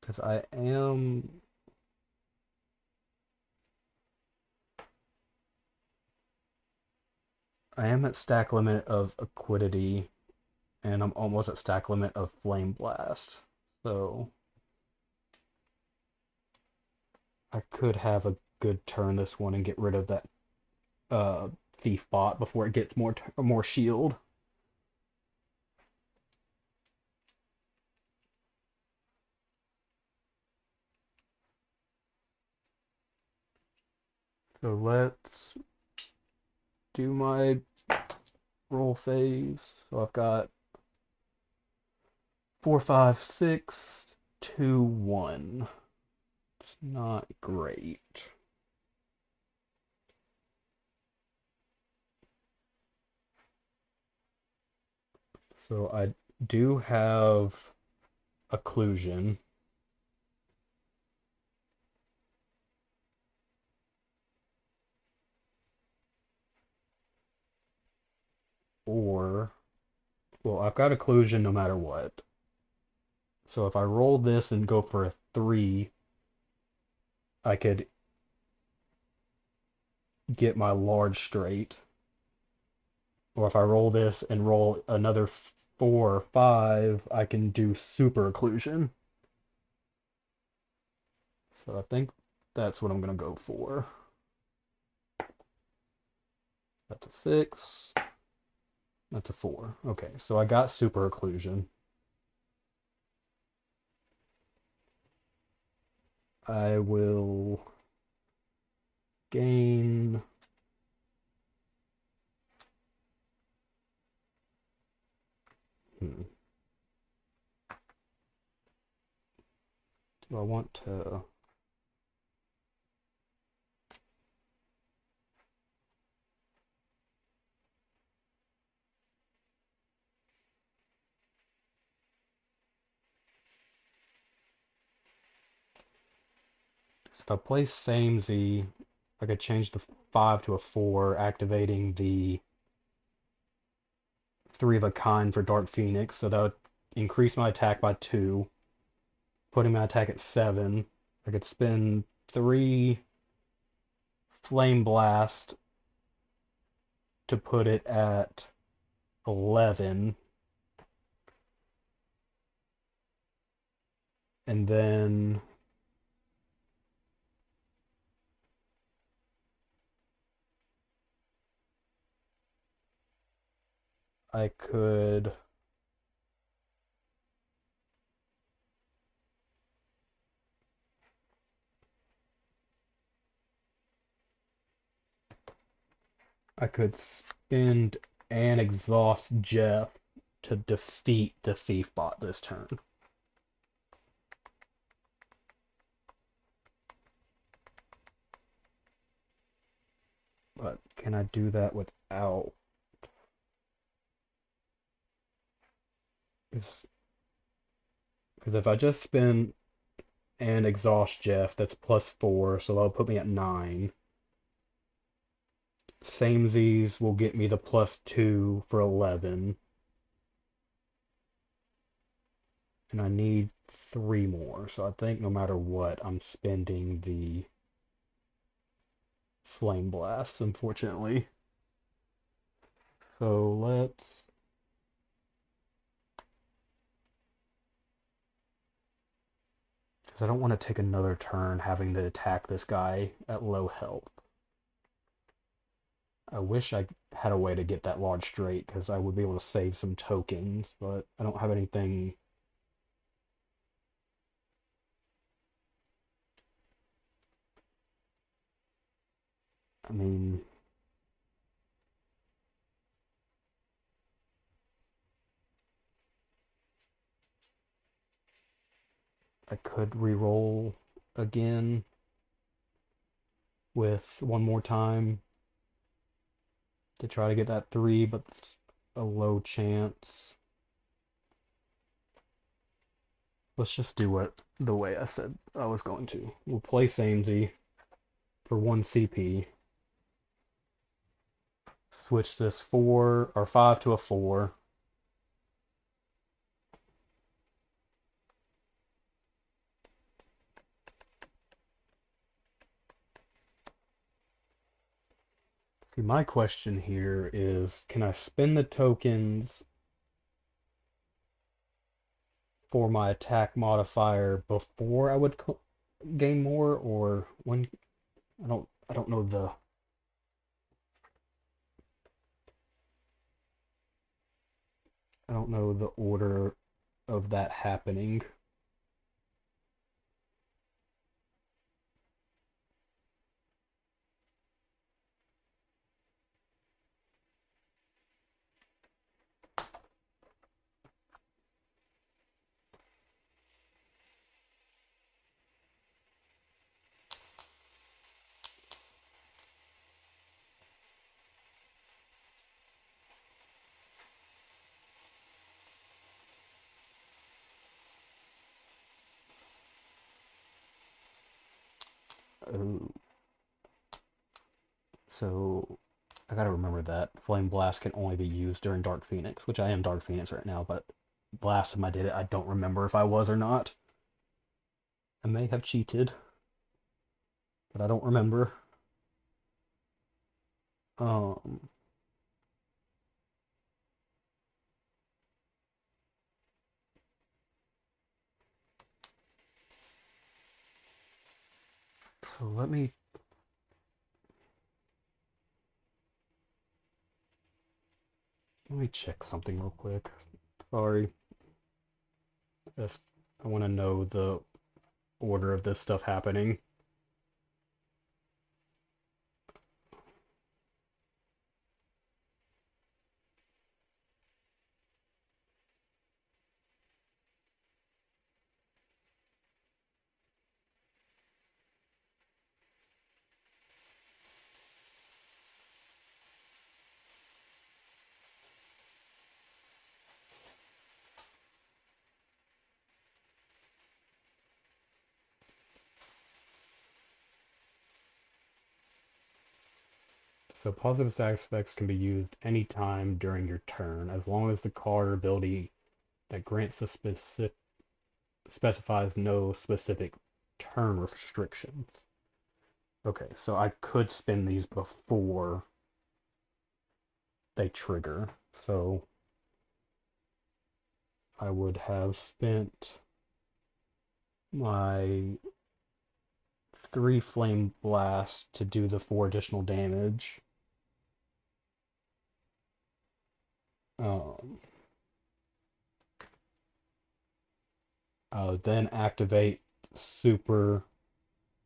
Because I am at stack limit of Equidity, and I'm almost at stack limit of Flame Blast. So I could have a good turn this one and get rid of that uh, Thief bot before it gets more shield. So let's do my roll phase. So I've got 4, 5, 6, 2, 1. It's not great. So I do have occlusion. Or, well, I've got occlusion no matter what. So if I roll this and go for a 3, I could get my large straight. Or if I roll this and roll another 4 or 5, I can do super occlusion. So I think that's what I'm going to go for. That's a 6. That's a 4. Okay, so I got super occlusion. I will gain. Do I want to? If I play same Z, I could change the 5 to a 4, activating the 3 of a kind for Dark Phoenix, so that would increase my attack by 2, putting my attack at 7. I could spend 3 Flame Blast to put it at 11, and then I could spend and exhaust Jeff to defeat the Thief bot this turn. can I do that without? Because if I just spin and exhaust Jeff, that's +4, so that'll put me at 9. Same Z's will get me the +2 for 11. And I need 3 more, so I think no matter what, I'm spending the Flame Blast, unfortunately. So let's... Because I don't want to take another turn having to attack this guy at low health. I wish I had a way to get that large straight, because I would be able to save some tokens, but I don't have anything. I mean, I could re-roll again with one more time to try to get that 3, but it's a low chance. Let's just do it the way I said I was going to. We'll play Samesy for 1 CP. Switch this 4 or 5 to a 4. See, my question here is, can I spend the tokens for my attack modifier before I would gain more, or when? I don't know the order of that happening. Oh, so I gotta remember that Flame Blast can only be used during Dark Phoenix, which I am Dark Phoenix right now, but last time I did it, I don't remember if I was or not. I may have cheated, but I don't remember. Um, so let me check something real quick. Sorry, if I want to know the order of this stuff happening. So positive status effects can be used anytime during your turn, as long as the card or ability that grants the specifies no specific turn restrictions. Okay, so I could spin these before they trigger. So I would have spent my 3 Flame Blast to do the 4 additional damage. Um, then activate Super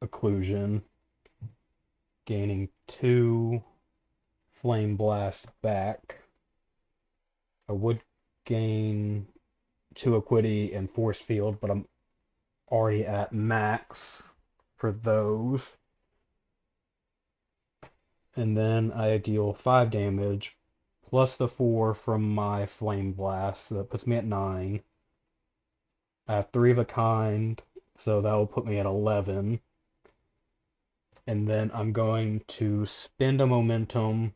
Occlusion, gaining 2 Flame Blast back. I would gain 2 Acuity and Force Field, but I'm already at max for those. And then I deal 5 damage plus the 4 from my Flame Blast, so that puts me at 9. I have 3 of a kind, so that will put me at 11. And then I'm going to spend a momentum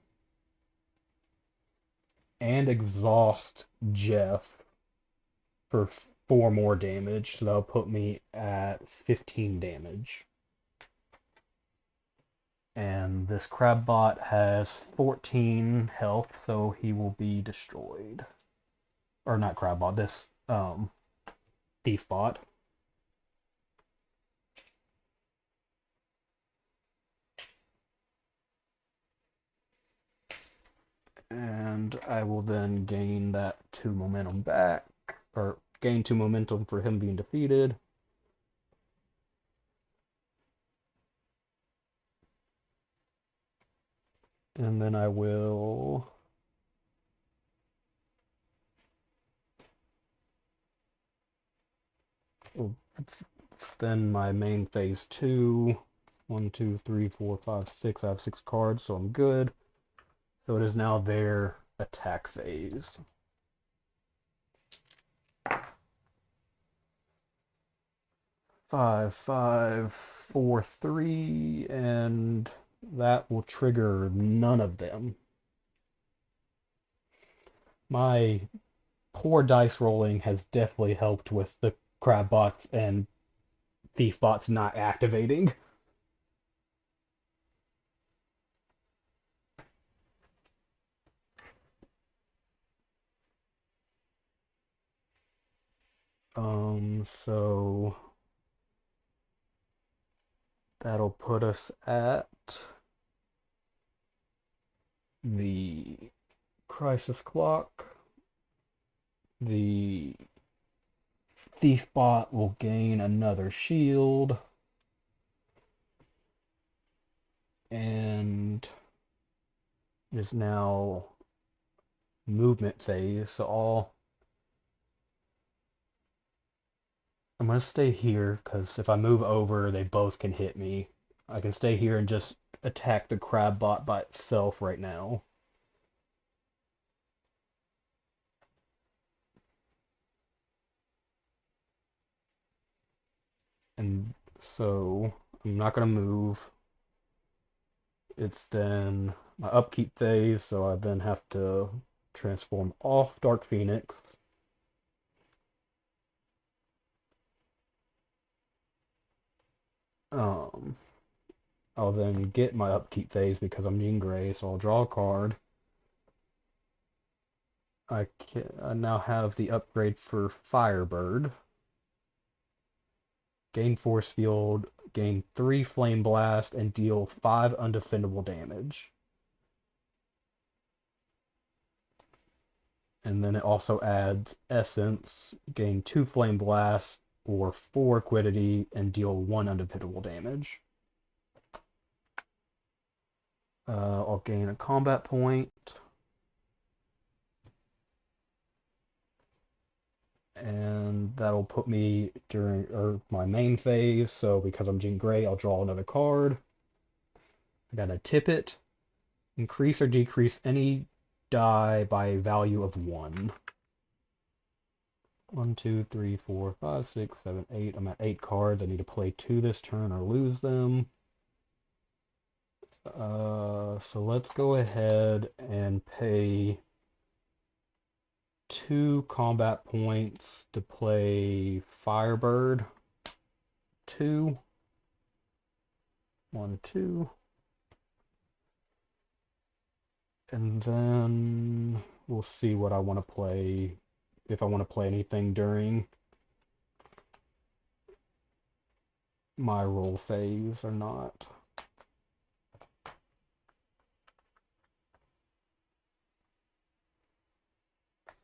and exhaust Jeff for 4 more damage, so that'll put me at 15 damage. And this Crabbot has 14 health, so he will be destroyed. Or not Crabbot, this Thiefbot. And I will then gain that 2 momentum back, or gain 2 momentum for him being defeated. And then I will then my main phase 2. 1, 2, 3, 4, 5, 6. I have 6 cards, so I'm good. So it is now their attack phase. 5, 5, 4, 3, and that will trigger none of them. My poor dice rolling has definitely helped with the crab bots and thief bots not activating. So that'll put us at the crisis clock. The thief bot will gain another shield, and is now movement phase. So I'm gonna stay here because if I move over, they both can hit me. I can stay here and just attack the crab bot by itself right now. And so I'm not gonna move. It's then my upkeep phase, so I then have to transform off Dark Phoenix. Um, I'll then get my upkeep phase because I'm Jean Grey, so I'll draw a card. I now have the upgrade for Firebird. Gain Force Field, gain 3 Flame Blast, and deal 5 undefendable damage. And then it also adds Essence, gain 2 Flame Blast or 4 Quiddity, and deal 1 undefendable damage. I'll gain a combat point. And that'll put me during my main phase. So because I'm Jean Grey, I'll draw another card. I gotta tip it. Increase or decrease any die by a value of 1. 1, 2, 3, 4, 5, 6, 7, 8. I'm at 8 cards. I need to play 2 this turn or lose them. So let's go ahead and pay 2 combat points to play Firebird. 2. 1, 2. And then we'll see what I want to play, if I want to play anything during my roll phase or not.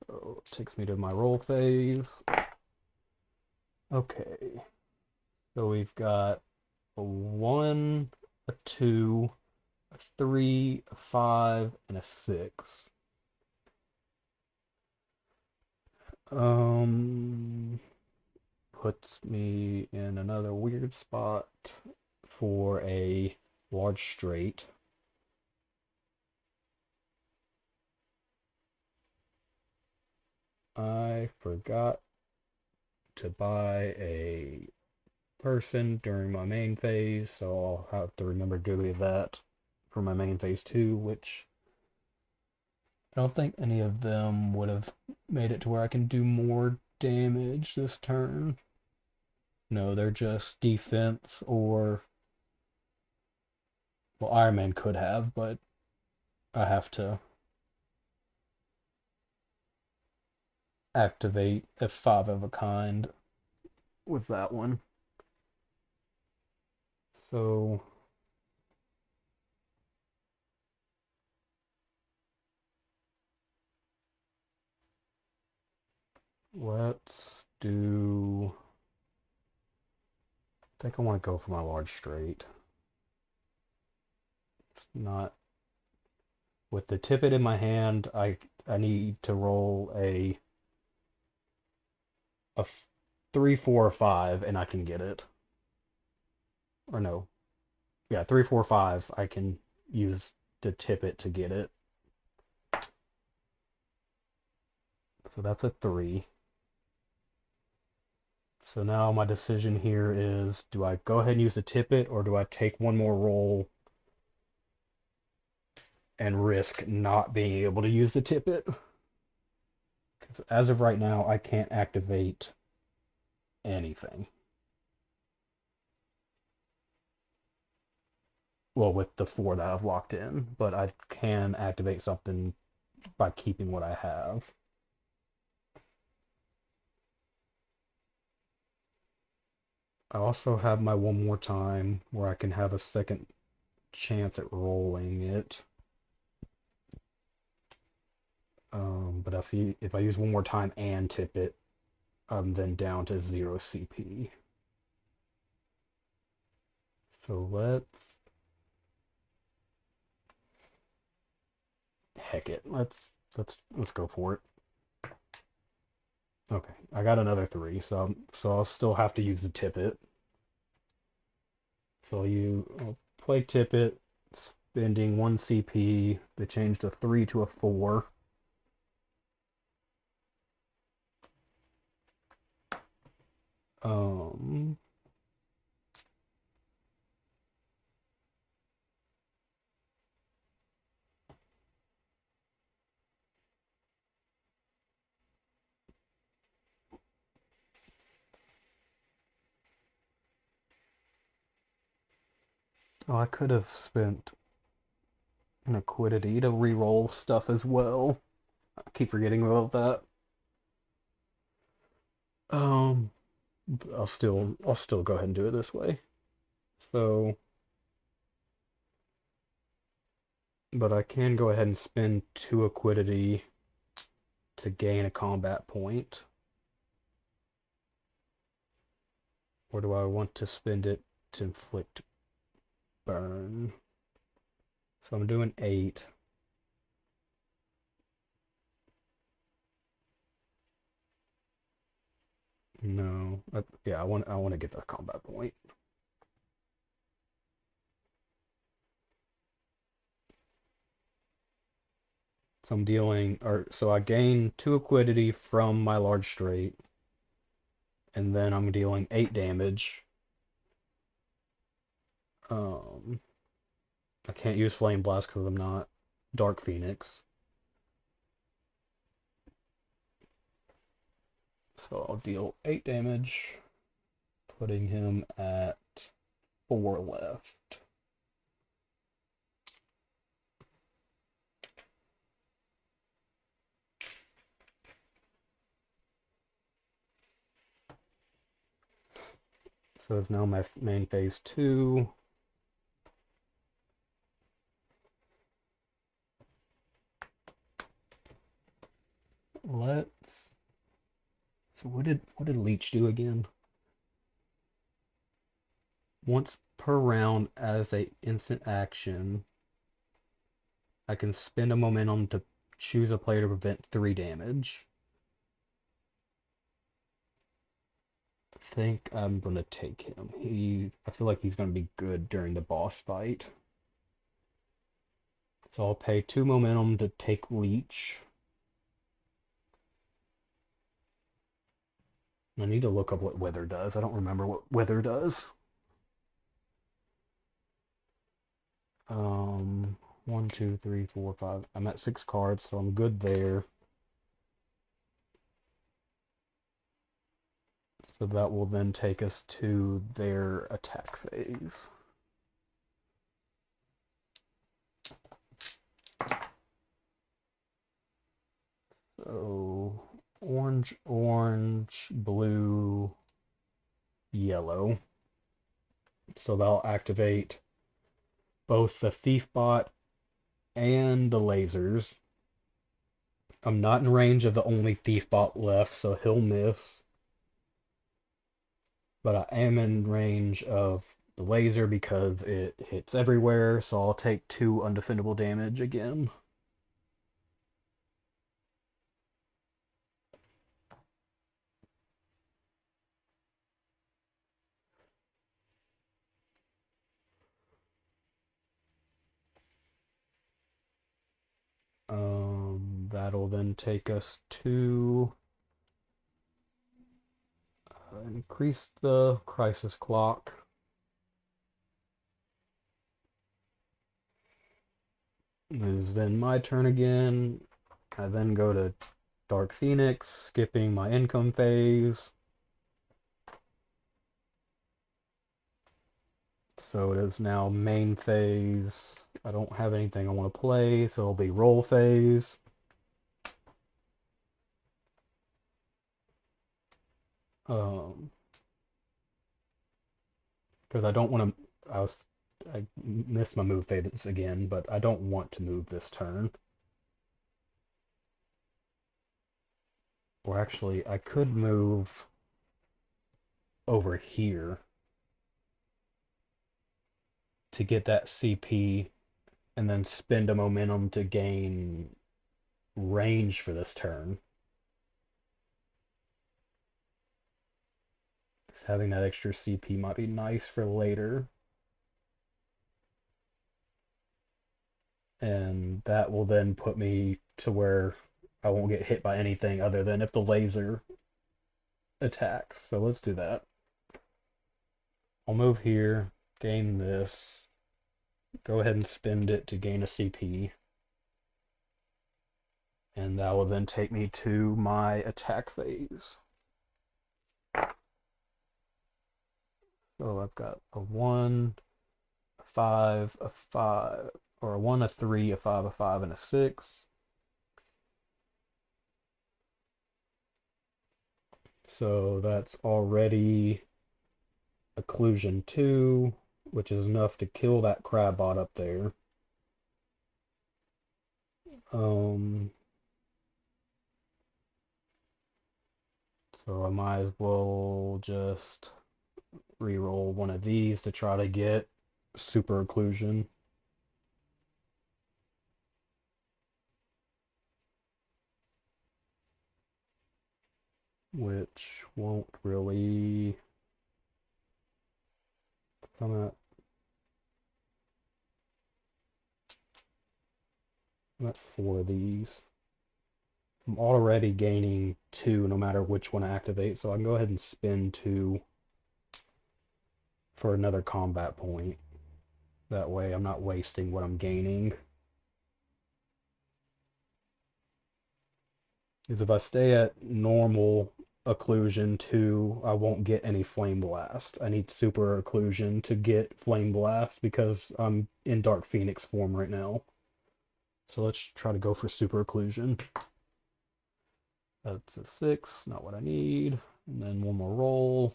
So it takes me to my roll phase. Okay. So we've got a 1, a 2, a 3, a 5, and a 6. Puts me in another weird spot for a large straight. I forgot to buy a person during my main phase, so I'll have to remember to do that for my main phase 2, which I don't think any of them would have made it to where I can do more damage this turn. No, they're just defense or, well, Iron Man could have, but I have to activate a 5 of a kind with that one. So let's do. I think I want to go for my large straight. It's not with the tippet in my hand. I need to roll a 3, 4, or 5, and I can get it. Or no, yeah, 3, 4, 5. I can use the tippet to get it. So that's a 3. So now my decision here is, do I go ahead and use the tippet, or do I take one more roll and risk not being able to use the tippet? Because as of right now, I can't activate anything. Well, with the 4 that I've locked in, but I can activate something by keeping what I have. I also have my one more time where I can have a second chance at rolling it. But I see if I use one more time and tip it, I'm then down to 0 CP. So heck it. Let's go for it. Okay, I got another 3, so I'll still have to use the tippet. So I'll play tippet, spending 1 CP. They changed a 3 to a 4. Um, oh, I could have spent an Equidity to re-roll stuff as well. I keep forgetting about that. Um, I'll still go ahead and do it this way. So, but I can go ahead and spend 2 Equidity to gain a combat point. Or do I want to spend it to inflict burn? So I'm doing 8. No, yeah, I want to get that combat point. So so I gain 2 Equidity from my large straight, and then I'm dealing 8 damage. Um, I can't use Flame Blast because I'm not Dark Phoenix. So I'll deal 8 damage, putting him at 4 left. So it's now my main phase 2. Let's. So what did Leech do again? Once per round as a instant action, I can spend a momentum to choose a player to prevent 3 damage. I think I'm gonna take him. I feel like he's gonna be good during the boss fight. So I'll pay 2 momentum to take Leech. I need to look up what wither does. I don't remember what wither does. Um, 1, 2, 3, 4, 5. I'm at 6 cards, so I'm good there. So that will then take us to their attack phase. So orange, orange, blue, yellow. So they'll activate both the thief bot and the lasers. I'm not in range of the only thief bot left, so he'll miss. But I am in range of the laser because it hits everywhere, so I'll take 2 undefendable damage again. That'll then take us to increase the crisis clock. It is then my turn again. I then go to Dark Phoenix, skipping my income phase. So it is now main phase. I don't have anything I want to play, so it'll be roll phase. Um, because I don't want to. I missed my move phase again, but I don't want to move this turn. Or actually, I could move over here to get that CP and then spend a momentum to gain range for this turn. Because having that extra CP might be nice for later. And that will then put me to where I won't get hit by anything other than if the laser attacks. So let's do that. I'll move here, gain this, go ahead and spend it to gain a CP. And that will then take me to my attack phase. So I've got a 1, a 5, a 5, or a 1, a 3, a 5, a 5, and a 6. So that's already occlusion 2, which is enough to kill that crab bot up there. Um, so I might as well just re-roll one of these to try to get super occlusion. Which won't really come at 4 of these. I'm already gaining 2 no matter which one I activate, so I can go ahead and spin 2 for another combat point. That way I'm not wasting what I'm gaining. Because if I stay at normal occlusion 2, I won't get any flame blast. I need super occlusion to get flame blast because I'm in Dark Phoenix form right now. So let's try to go for super occlusion. That's a 6, not what I need. And then one more roll.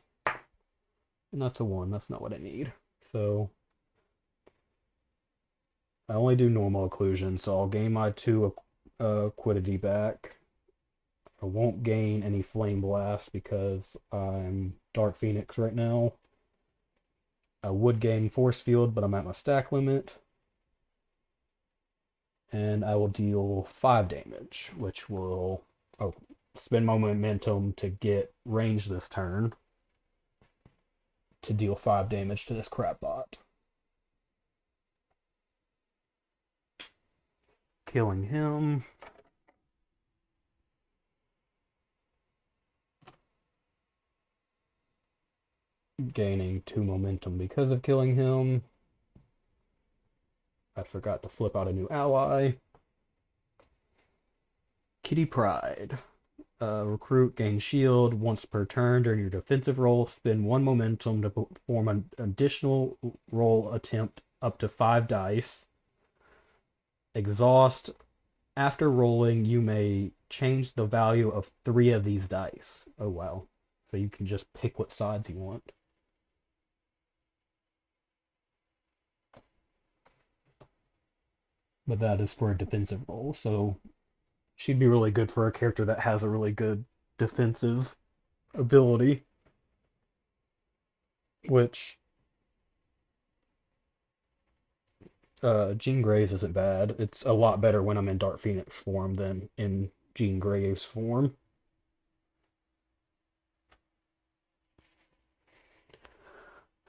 And that's a 1, that's not what I need. So I only do normal occlusion, so I'll gain my 2 quiddity back. I won't gain any flame blast because I'm Dark Phoenix right now. I would gain force field, but I'm at my stack limit. And I will deal 5 damage, which will spend my momentum to get range this turn to deal 5 damage to this crap bot. Killing him. gaining 2 momentum because of killing him. I forgot to flip out a new ally. Kitty Pride. Recruit gains shield once per turn during your defensive roll. Spend 1 momentum to perform an additional roll attempt up to 5 dice. Exhaust. After rolling, you may change the value of 3 of these dice. Oh wow. So you can just pick what sides you want. But that is for a defensive roll, so she'd be really good for a character that has a really good defensive ability, which Jean Grey's isn't bad. It's a lot better when I'm in Dark Phoenix form than in Jean Grey's form.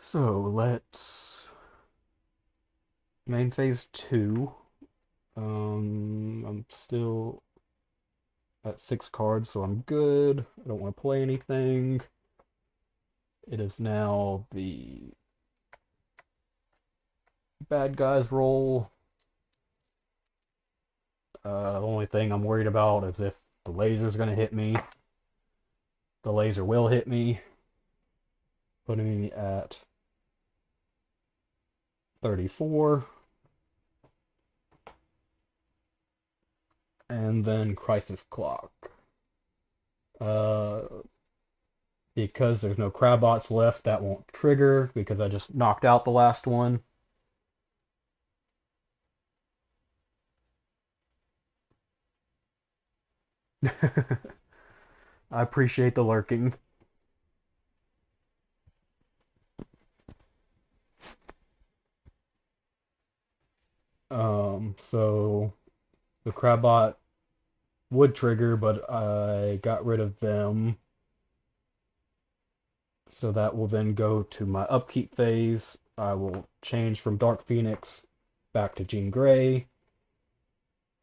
So let's main phase 2. I'm still at 6 cards, so I'm good. I don't want to play anything. It is now the bad guy's roll. The only thing I'm worried about is if the laser's going to hit me. The laser will hit me, putting me at 34. And then Crisis Clock. Uh, because there's no Crabbots left, that won't trigger because I just knocked out the last one. I appreciate the lurking. So the Crabbot would trigger, but I got rid of them. So that will then go to my upkeep phase. I will change from Dark Phoenix back to Jean Grey.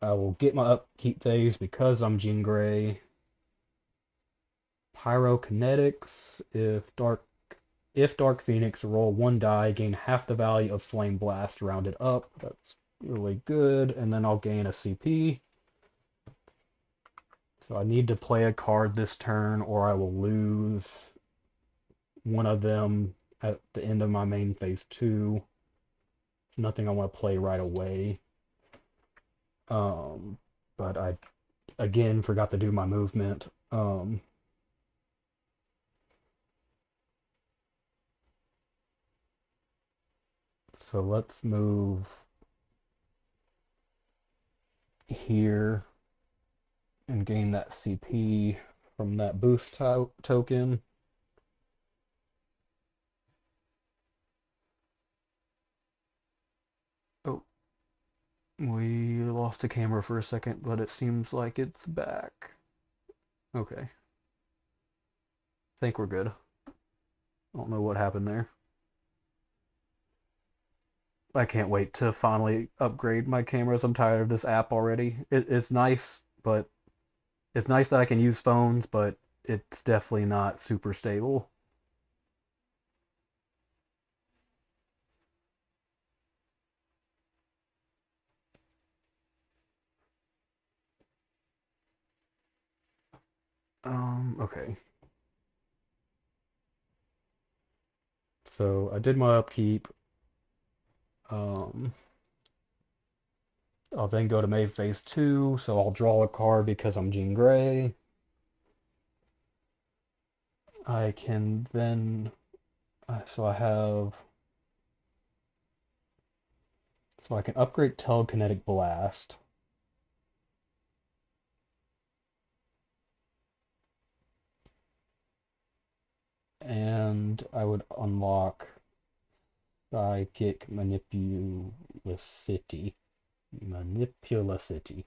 I will get my upkeep phase because I'm Jean Grey. Pyrokinetics. If Dark Phoenix, roll 1 die, gain half the value of Flame Blast rounded up. That's really good. And then I'll gain a CP. So I need to play a card this turn or I will lose one of them at the end of my main phase 2. Nothing I want to play right away. But I again forgot to do my movement. So let's move here and gain that CP from that boost token. Oh, we lost the camera for a second, but it seems like it's back. Okay. I think we're good. I don't know what happened there. I can't wait to finally upgrade my cameras. I'm tired of this app already. It's nice, but it's nice that I can use phones, but it's definitely not super stable. Okay. So I did my upkeep. Um, I'll then go to Main Phase 2, so I'll draw a card because I'm Jean Grey. I can then, so I have, so I can upgrade Telekinetic Blast. And I would unlock Psychic Manipulicity. Manipulicity.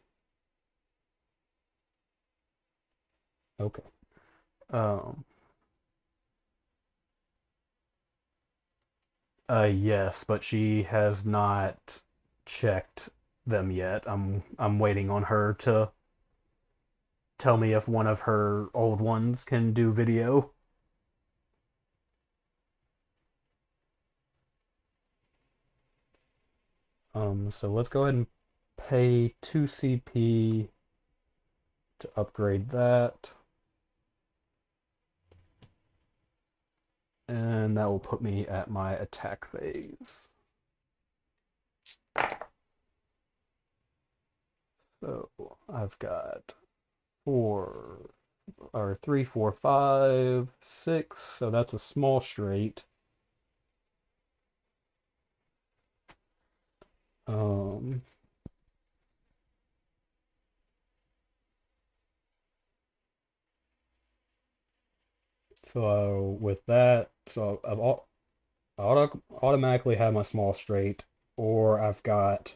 Okay. Um, yes, but she has not checked them yet. I'm waiting on her to tell me if one of her old ones can do video. So let's go ahead and pay 2 CP to upgrade that. And that will put me at my attack phase. So I've got 3, 4, 5, 6. So that's a small straight. Um, so with that, so I automatically have my small straight, or I've got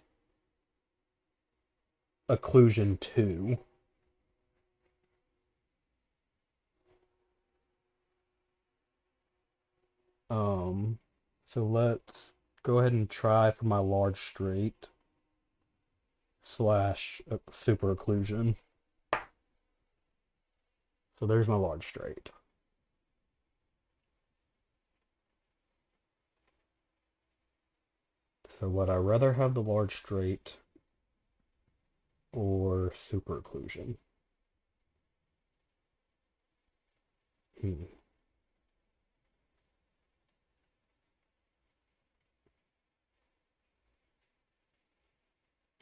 occlusion 2. Um, so let's go ahead and try for my large straight slash super occlusion. So there's my large straight. So would I rather have the large straight or super occlusion? Hmm.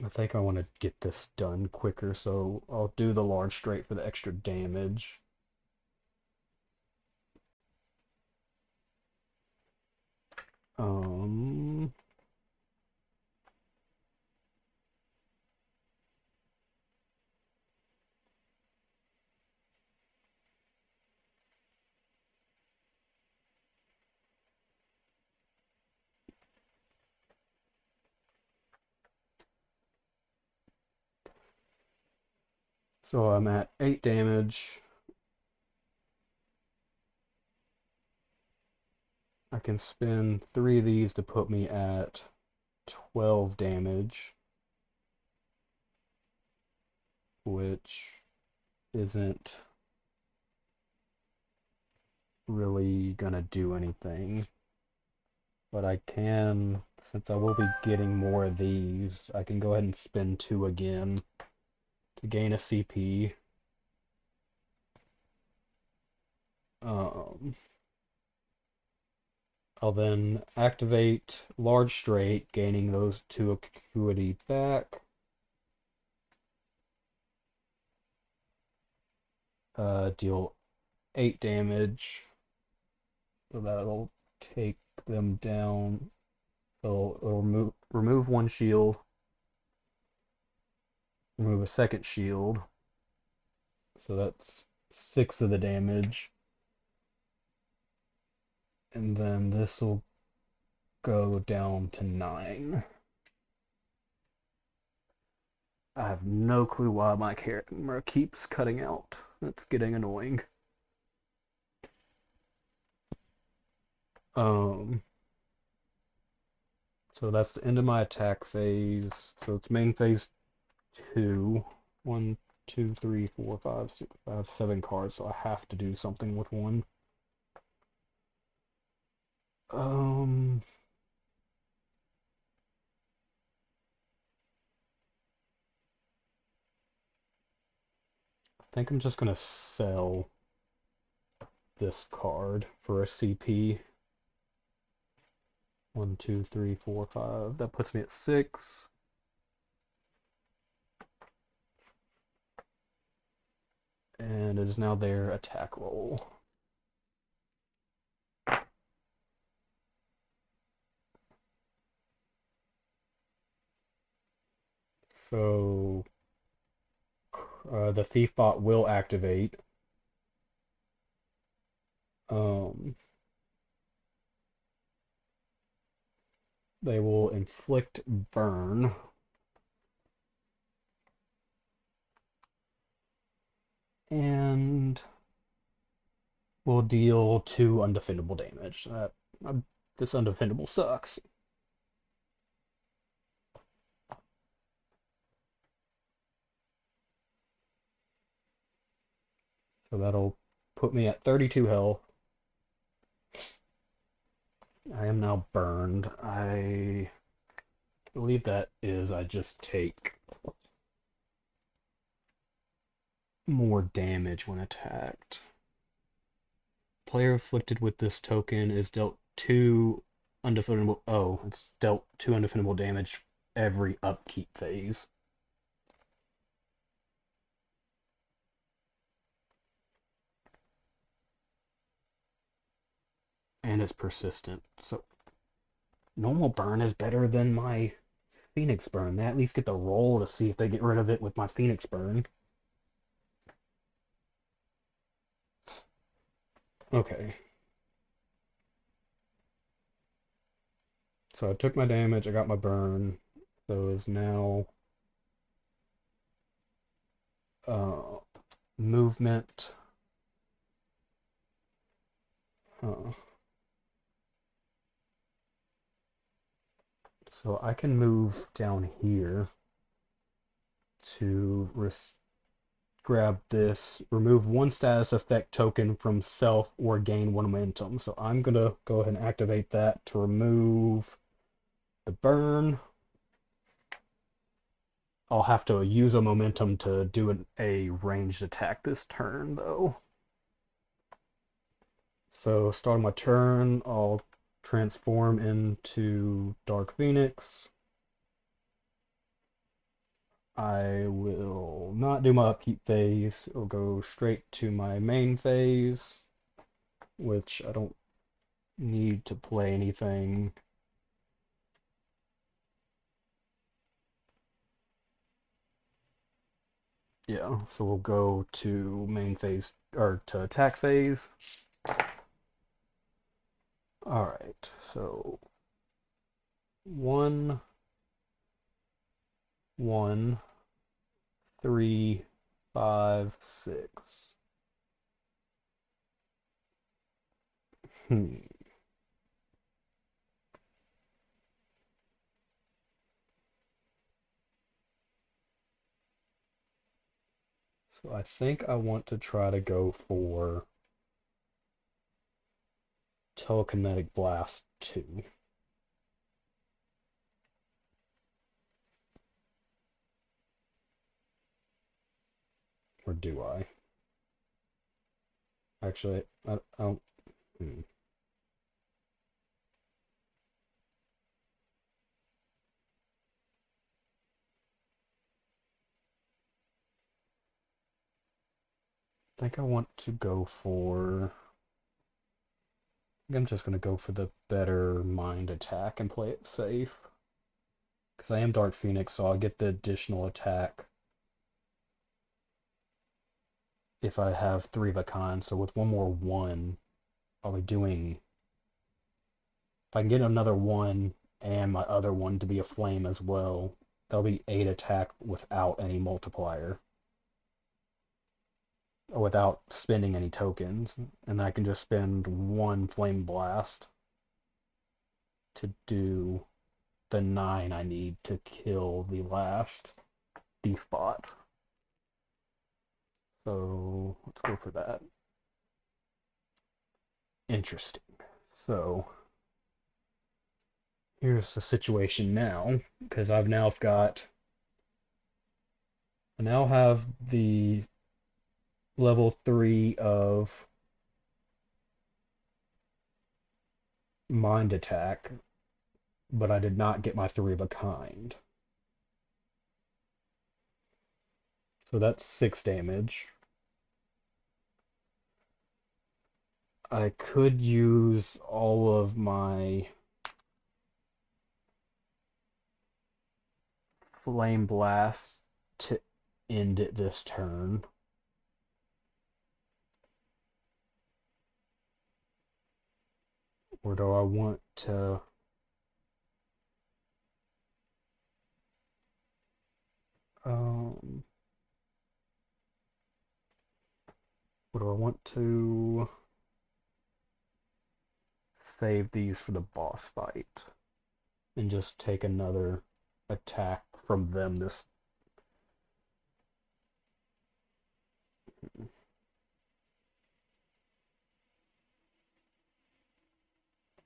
I think I want to get this done quicker, so I'll do the large straight for the extra damage. Um, so I'm at 8 damage. I can spend 3 of these to put me at 12 damage, which isn't really gonna do anything. But I can, since I will be getting more of these, I can go ahead and spend 2 again to gain a CP. Um, I'll then activate large straight, gaining those 2 acuity back. Deal 8 damage, so that'll take them down. So it'll remove 1 shield, remove a second shield, so that's 6 of the damage. And then this will go down to 9. I have no clue why my camera keeps cutting out. It's getting annoying. Um, so that's the end of my attack phase. So it's main phase 2. 1, 2, 3, 4, 5, 6, 7 cards, so I have to do something with one. Um, I think I'm just gonna sell this card for a CP. 1, 2, 3, 4, 5. That puts me at 6. And it is now their attack roll. So the thief bot will activate. Um, they will inflict burn. And will deal 2 undefendable damage. This undefendable sucks. So that'll put me at 32 health. I am now burned. I believe that is I just take more damage when attacked. Player afflicted with this token is dealt two undefendable. Oh, it's dealt two undefendable damage every upkeep phase. And it's persistent. So normal burn is better than my Phoenix burn. They at least get the roll to see if they get rid of it with my Phoenix burn. Okay. So I took my damage, I got my burn. So is now uh movement. Uh, so I can move down here to grab this, remove one status effect token from self or gain one momentum. So I'm gonna go ahead and activate that to remove the burn. I'll have to use a momentum to do a ranged attack this turn though. So starting my turn, I'll transform into Dark Phoenix. I will not do my upkeep phase. It'll go straight to my main phase, which I don't need to play anything. Yeah, so we'll go to main phase, or to attack phase. Alright, so 1, 1, 3, 5, 6. Hmm. So I think I want to try to go for Telekinetic Blast 2. Or do I? Actually, I don't. Hmm. I think I want to go for. I think I'm just going to go for the better mind attack and play it safe. Because I am Dark Phoenix, so I'll get the additional attack if I have three of a kind. So with one more one, I'll be doing. If I can get another one and my other one to be a flame as well, that'll be 8 attack without any multiplier. Or without spending any tokens. And I can just spend one Flame Blast to do the 9 I need to kill the last thief bot. So let's go for that. Interesting. So here's the situation now, because I now have the level 3 of mind attack, but I did not get my 3 of a kind. So that's 6 damage. I could use all of my Flame Blast to end it this turn. Or do I want to... Um, or do I want to save these for the boss fight and just take another attack from them this...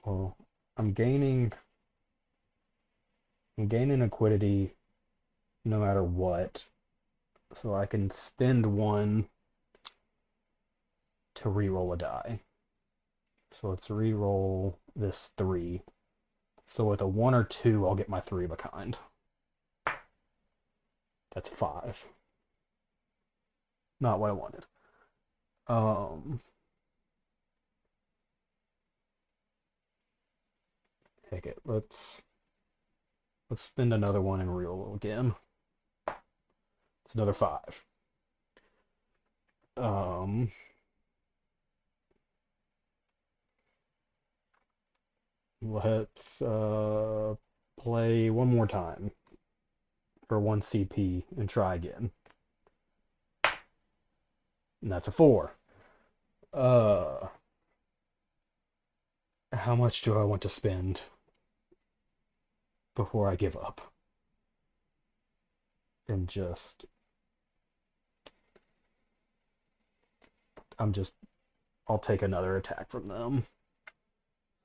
Well, I'm gaining I'm gaining liquidity no matter what, so I can spend one to reroll a die. So let's reroll this 3. So with a 1 or 2, I'll get my 3 of a kind. That's 5. Not what I wanted. Um, Heck it. Let's spend another one and reroll again. It's another 5. Um, let's play one more time for 1 CP and try again. And that's a 4. Uh, how much do I want to spend before I give up? And I'm just, I'll take another attack from them.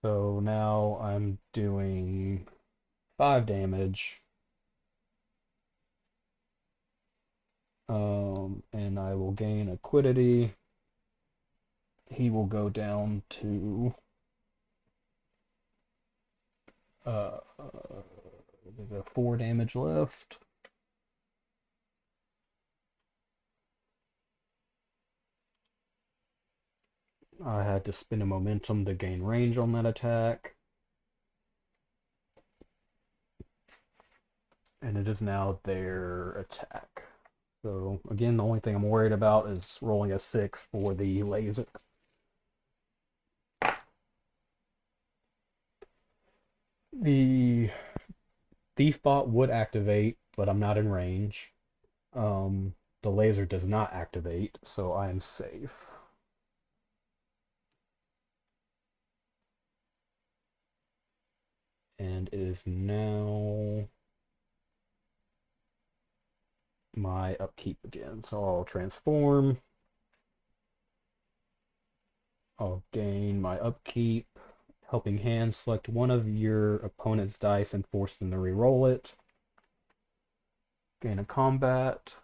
So now I'm doing 5 damage. And I will gain a quiddity. He will go down to there's 4 damage left. I had to spend a momentum to gain range on that attack. And it is now their attack. So again, the only thing I'm worried about is rolling a 6 for the laser. The thief bot would activate, but I'm not in range. The laser does not activate, so I am safe. And it is now my upkeep again. So I'll transform. I'll gain my upkeep. Helping Hand, select one of your opponent's dice and force them to re-roll it. Gain a combat.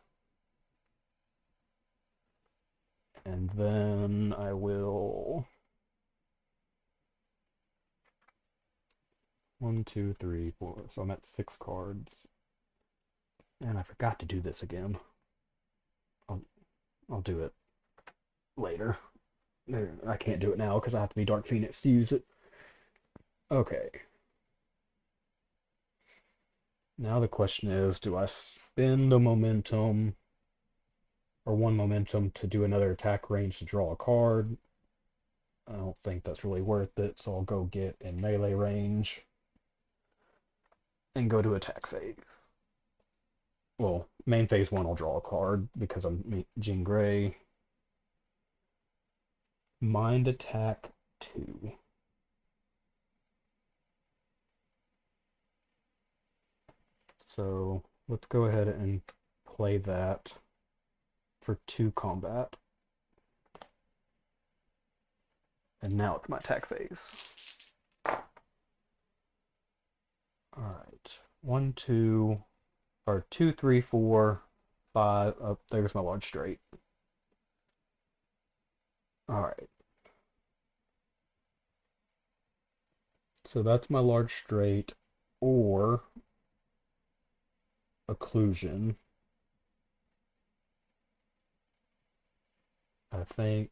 And then I will 1, 2, 3, 4. So I'm at 6 cards. And I forgot to do this again. I'll do it later. I can't do it now because I have to be Dark Phoenix to use it. Okay. Now the question is, do I spend a momentum or 1 momentum to do another attack range to draw a card? I don't think that's really worth it, so I'll go get in melee range and go to attack phase. Well, main phase 1 I'll draw a card because I'm Jean Grey. Mind attack 2. So let's go ahead and play that for 2 combat. And now it's my attack phase. Alright. 1, 2, or 2, 3, 4, 5. Oh, there's my large straight. Alright. So that's my large straight or occlusion. I think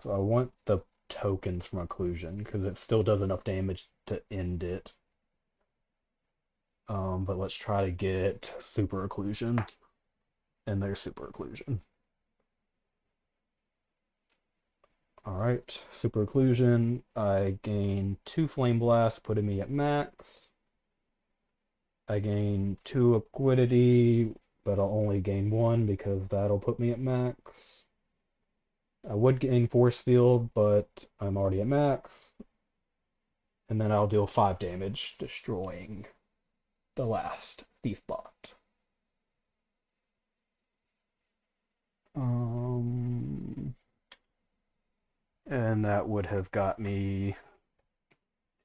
so. I want the tokens from occlusion because it still does enough damage to end it. But let's try to get super occlusion, and there's super occlusion. All right, super occlusion. I gain 2 flame blasts, putting me at max. I gain 2 liquidity, but I'll only gain 1 because that'll put me at max. I would gain force field, but I'm already at max. And then I'll deal 5 damage, destroying the last thief bot. And that would have got me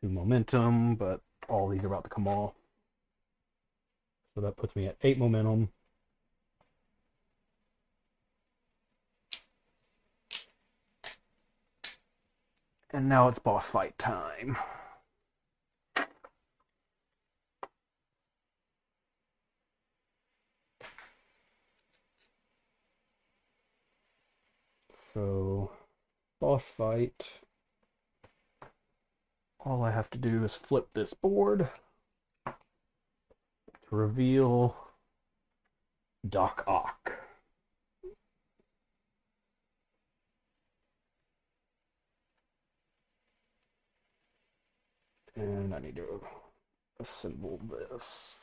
to momentum, but all these are about to come off. So that puts me at 8 momentum. And now it's boss fight time. So, boss fight. All I have to do is flip this board to reveal Doc Ock. And I need to assemble this.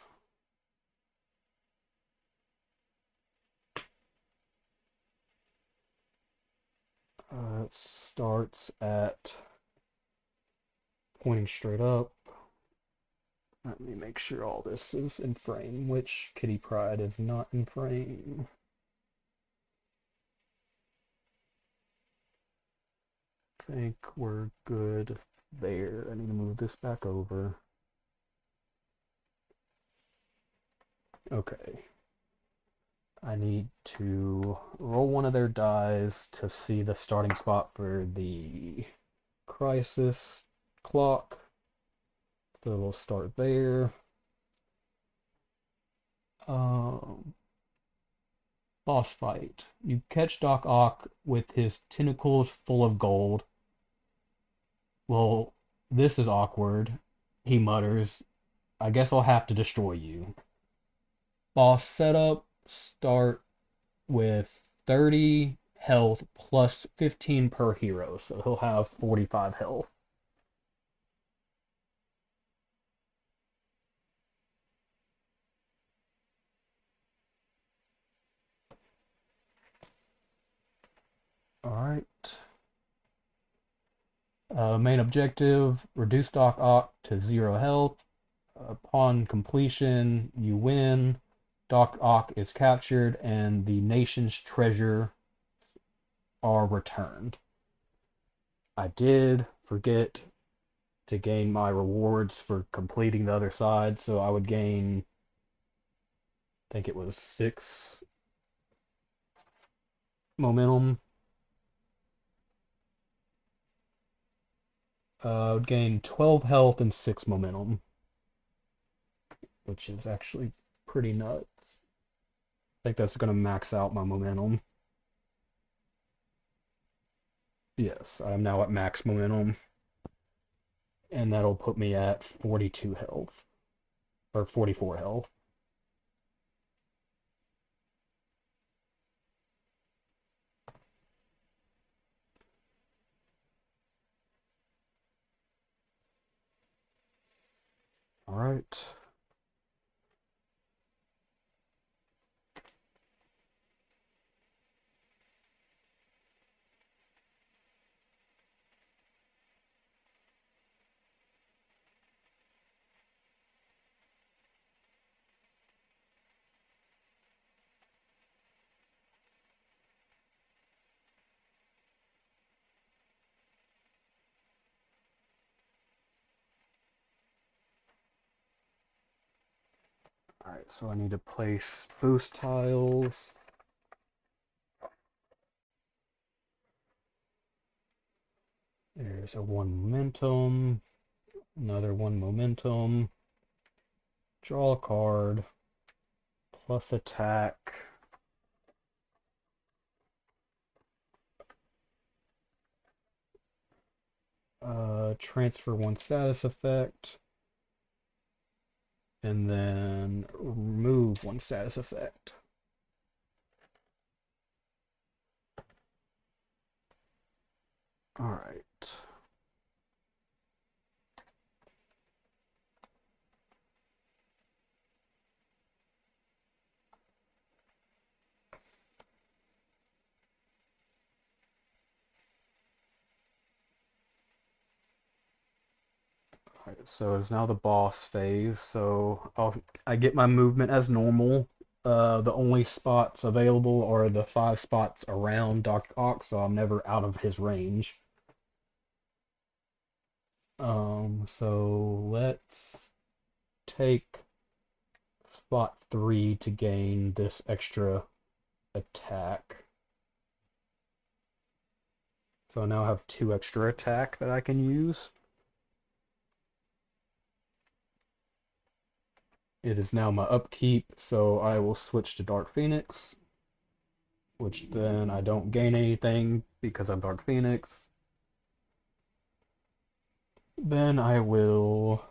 It starts at pointing straight up. Let me make sure all this is in frame, which Kitty Pryde is not in frame. I think we're good there. I need to move this back over. Okay. I need to roll one of their dies to see the starting spot for the crisis clock. So we'll start there. Boss fight. You catch Doc Ock with his tentacles full of gold. Well, this is awkward, he mutters. I guess I'll have to destroy you. Boss setup, start with 30 health plus 15 per hero, so he'll have 45 health. Alright. Main objective, reduce Doc Ock to 0 health. Upon completion, you win. Doc Ock is captured, and the nation's treasure are returned. I did forget to gain my rewards for completing the other side, so I would gain, I think it was 6 momentum. I would gain 12 health and 6 momentum, which is actually pretty nuts. I think that's going to max out my momentum. Yes, I'm now at max momentum, and that'll put me at 42 health, or 44 health. All right. All right, so I need to place boost tiles. There's a 1 momentum, another 1 momentum, draw a card, plus attack. Transfer 1 status effect, and then remove 1 status effect. All right. Alright, so it's now the boss phase, so I get my movement as normal. The only spots available are the 5 spots around Dr. Ock, so I'm never out of his range. So let's take spot 3 to gain this extra attack. So I now have 2 extra attack that I can use. It is now my upkeep, so I will switch to Dark Phoenix, which then I don't gain anything because I'm Dark Phoenix. Then I will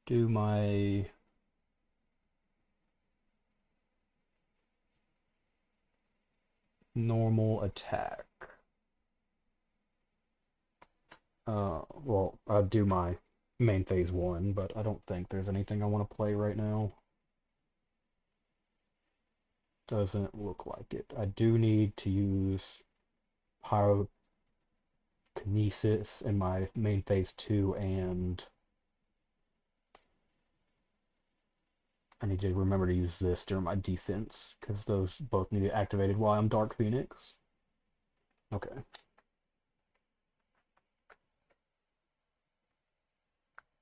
do my normal attack. Well, I'll do my main phase 1, but I don't think there's anything I want to play right now. Doesn't look like it. I do need to use Pyrokinesis in my main phase 2, and I need to remember to use this during my defense, because those both need to be activated while I'm Dark Phoenix. Okay.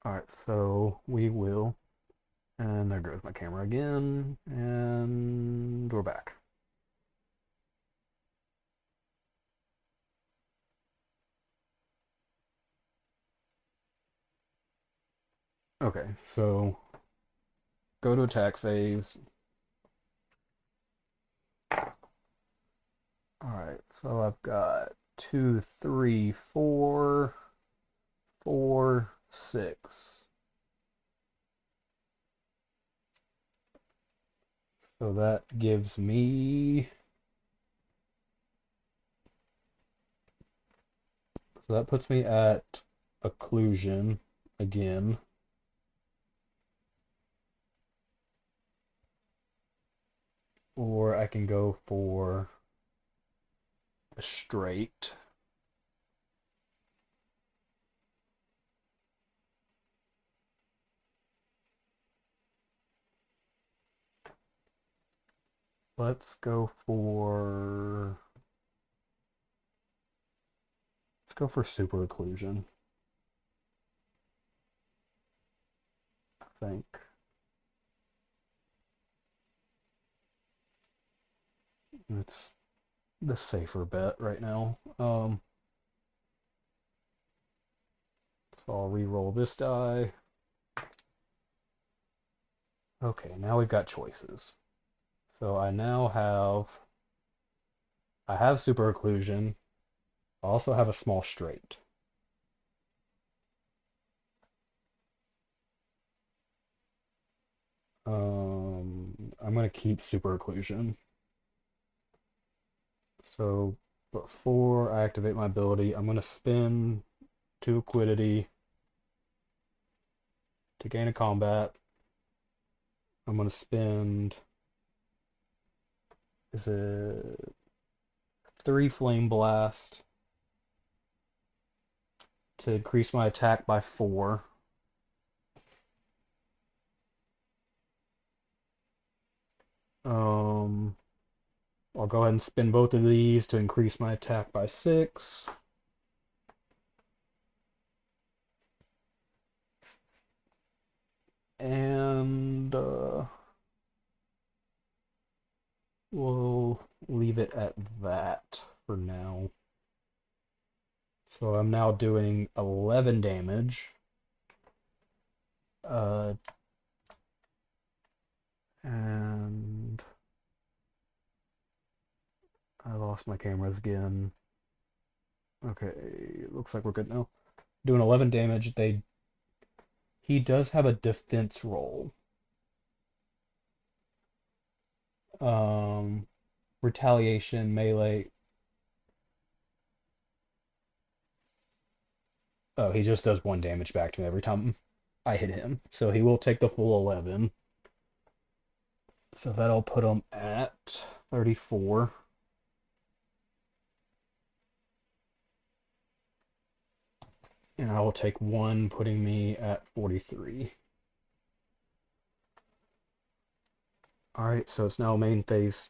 Alright, so we will. And there goes my camera again, and we're back. Okay, so go to attack phase. Alright, so I've got 2, 3, 4, 4, 6. So that gives me. So that puts me at occlusion again. Or I can go for a straight. Let's go for super occlusion, I think. It's the safer bet right now. So I'll re-roll this die. Okay, now we've got choices. So I have super occlusion. I also have a small straight. I'm gonna keep super occlusion. So before I activate my ability, I'm gonna spin 2 Quiddity to gain a combat. I'm gonna spend, is it 3 Flame Blast to increase my attack by 4. Um, I'll go ahead and spin both of these to increase my attack by 6. And we'll leave it at that for now. So I'm now doing 11 damage. Uh, and I lost my cameras again. Okay, looks like we're good now. Doing 11 damage. He does have a defense roll. Um, retaliation, melee. Oh, he just does 1 damage back to me every time I hit him. So he will take the full 11. So that'll put him at 34. And I will take 1, putting me at 43. Alright, so it's now main phase.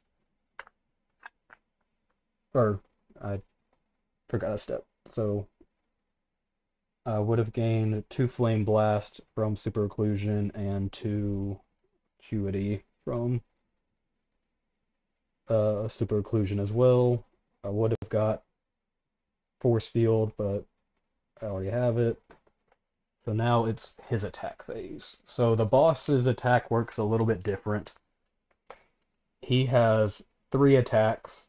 Or, I forgot a step. So, I would have gained 2 Flame Blast from Super Occlusion and 2 Acuity from Super Occlusion as well. I would have got Force Field, but I already have it. So now it's his attack phase. So the boss's attack works a little bit different. He has 3 attacks.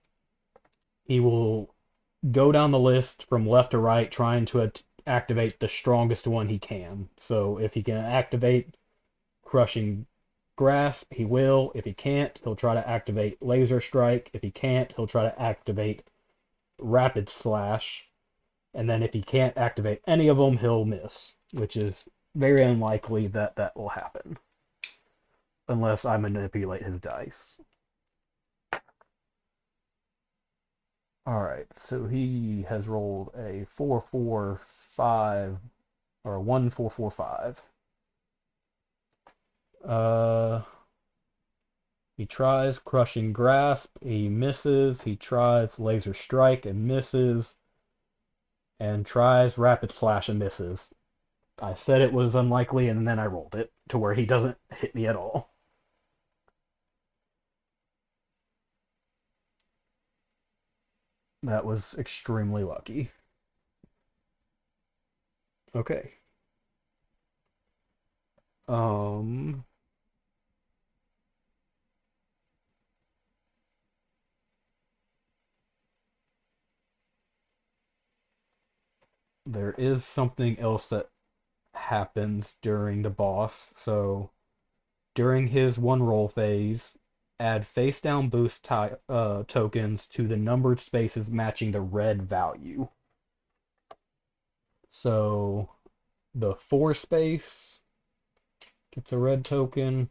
He will go down the list from left to right, trying to activate the strongest one he can. So if he can activate Crushing Grasp, he will. If he can't, he'll try to activate Laser Strike. If he can't, he'll try to activate Rapid Slash. And then if he can't activate any of them, he'll miss, which is very unlikely that that will happen unless I manipulate his dice. Alright, so he has rolled a 4-4-5 or a 1-4-4-5. Uh, he tries Crushing Grasp, he misses. He tries Laser Strike and misses, and tries Rapid Slash and misses. I said it was unlikely, and then I rolled it to where he doesn't hit me at all. That was extremely lucky. Okay. Um, there is something else that happens during the boss. So during his one roll phase, add face down boost tokens to the numbered spaces matching the red value. So the 4 space gets a red token,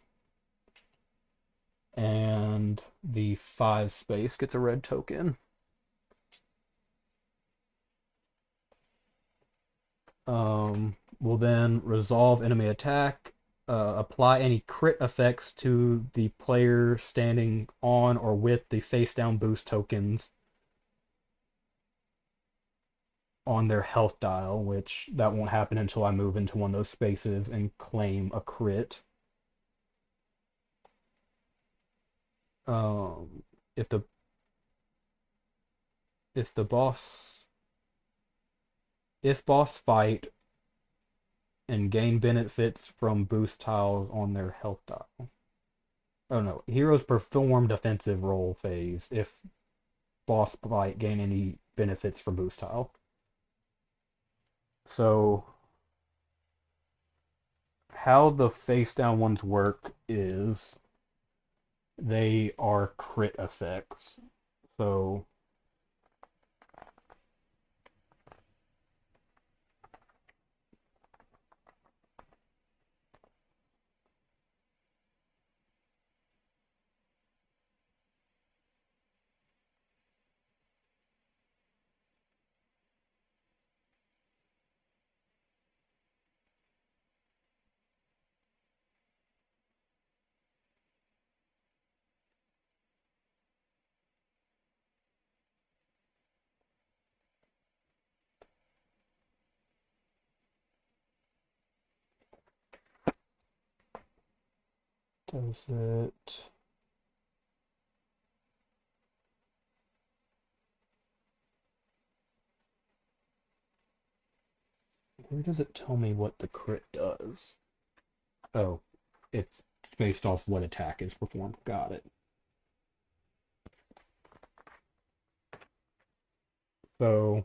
and the 5 space gets a red token. Will then resolve enemy attack, apply any crit effects to the player standing on or with the face down boost tokens on their health dial, which that won't happen until I move into one of those spaces and claim a crit. Um, if the if the boss if boss fight and gain benefits from boost tiles on their health dial. Oh no, heroes perform defensive roll phase if boss fight gain any benefits from boost tile. So how the face down ones work is they are crit effects. So does it where does it tell me what the crit does? Oh, it's based off what attack is performed. Got it. So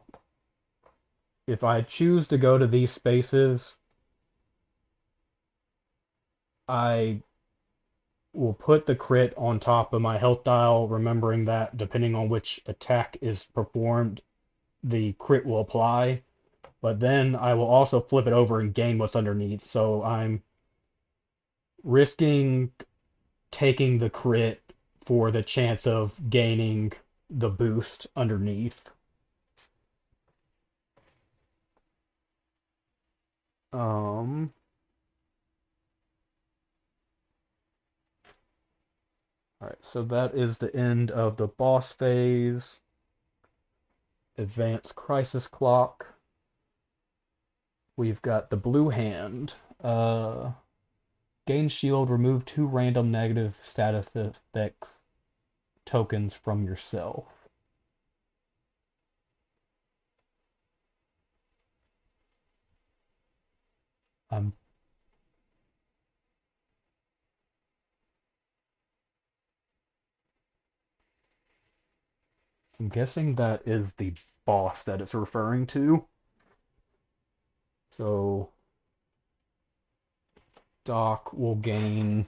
if I choose to go to these spaces, I will put the crit on top of my health dial, remembering that depending on which attack is performed, the crit will apply. But then I will also flip it over and gain what's underneath. So I'm risking taking the crit for the chance of gaining the boost underneath. Um, all right, so that is the end of the boss phase. Advanced Crisis Clock. We've got the blue hand. Gain shield, remove two random negative status effects tokens from yourself. I'm I'm guessing that is the boss that it's referring to. So Doc will gain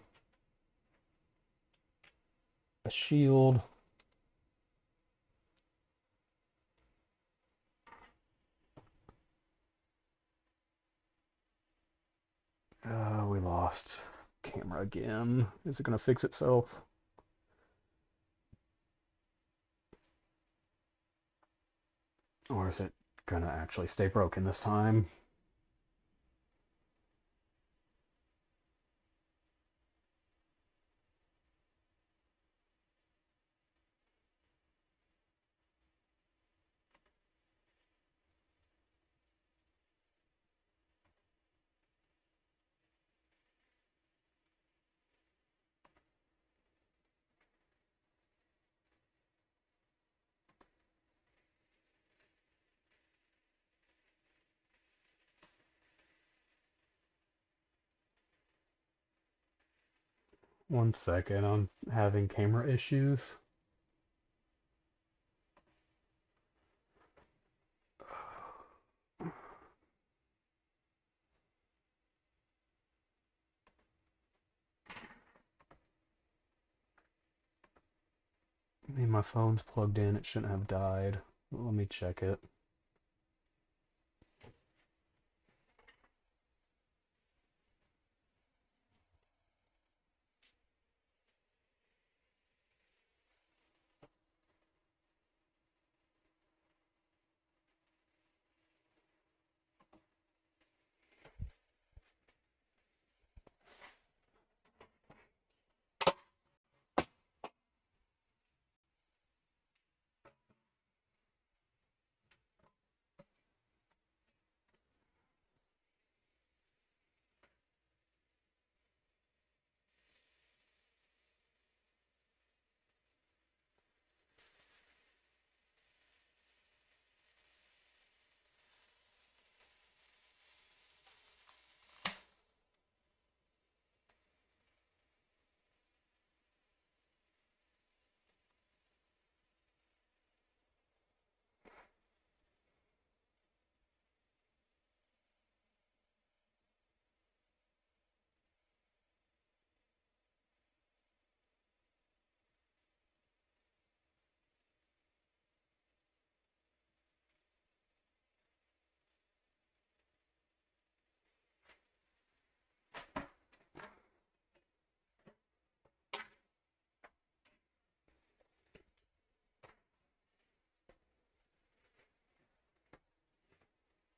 a shield. We lost camera again. Is it gonna fix itself? Or is it gonna actually stay broken this time? One second, I'm having camera issues. I mean, my phone's plugged in, it shouldn't have died. Let me check it.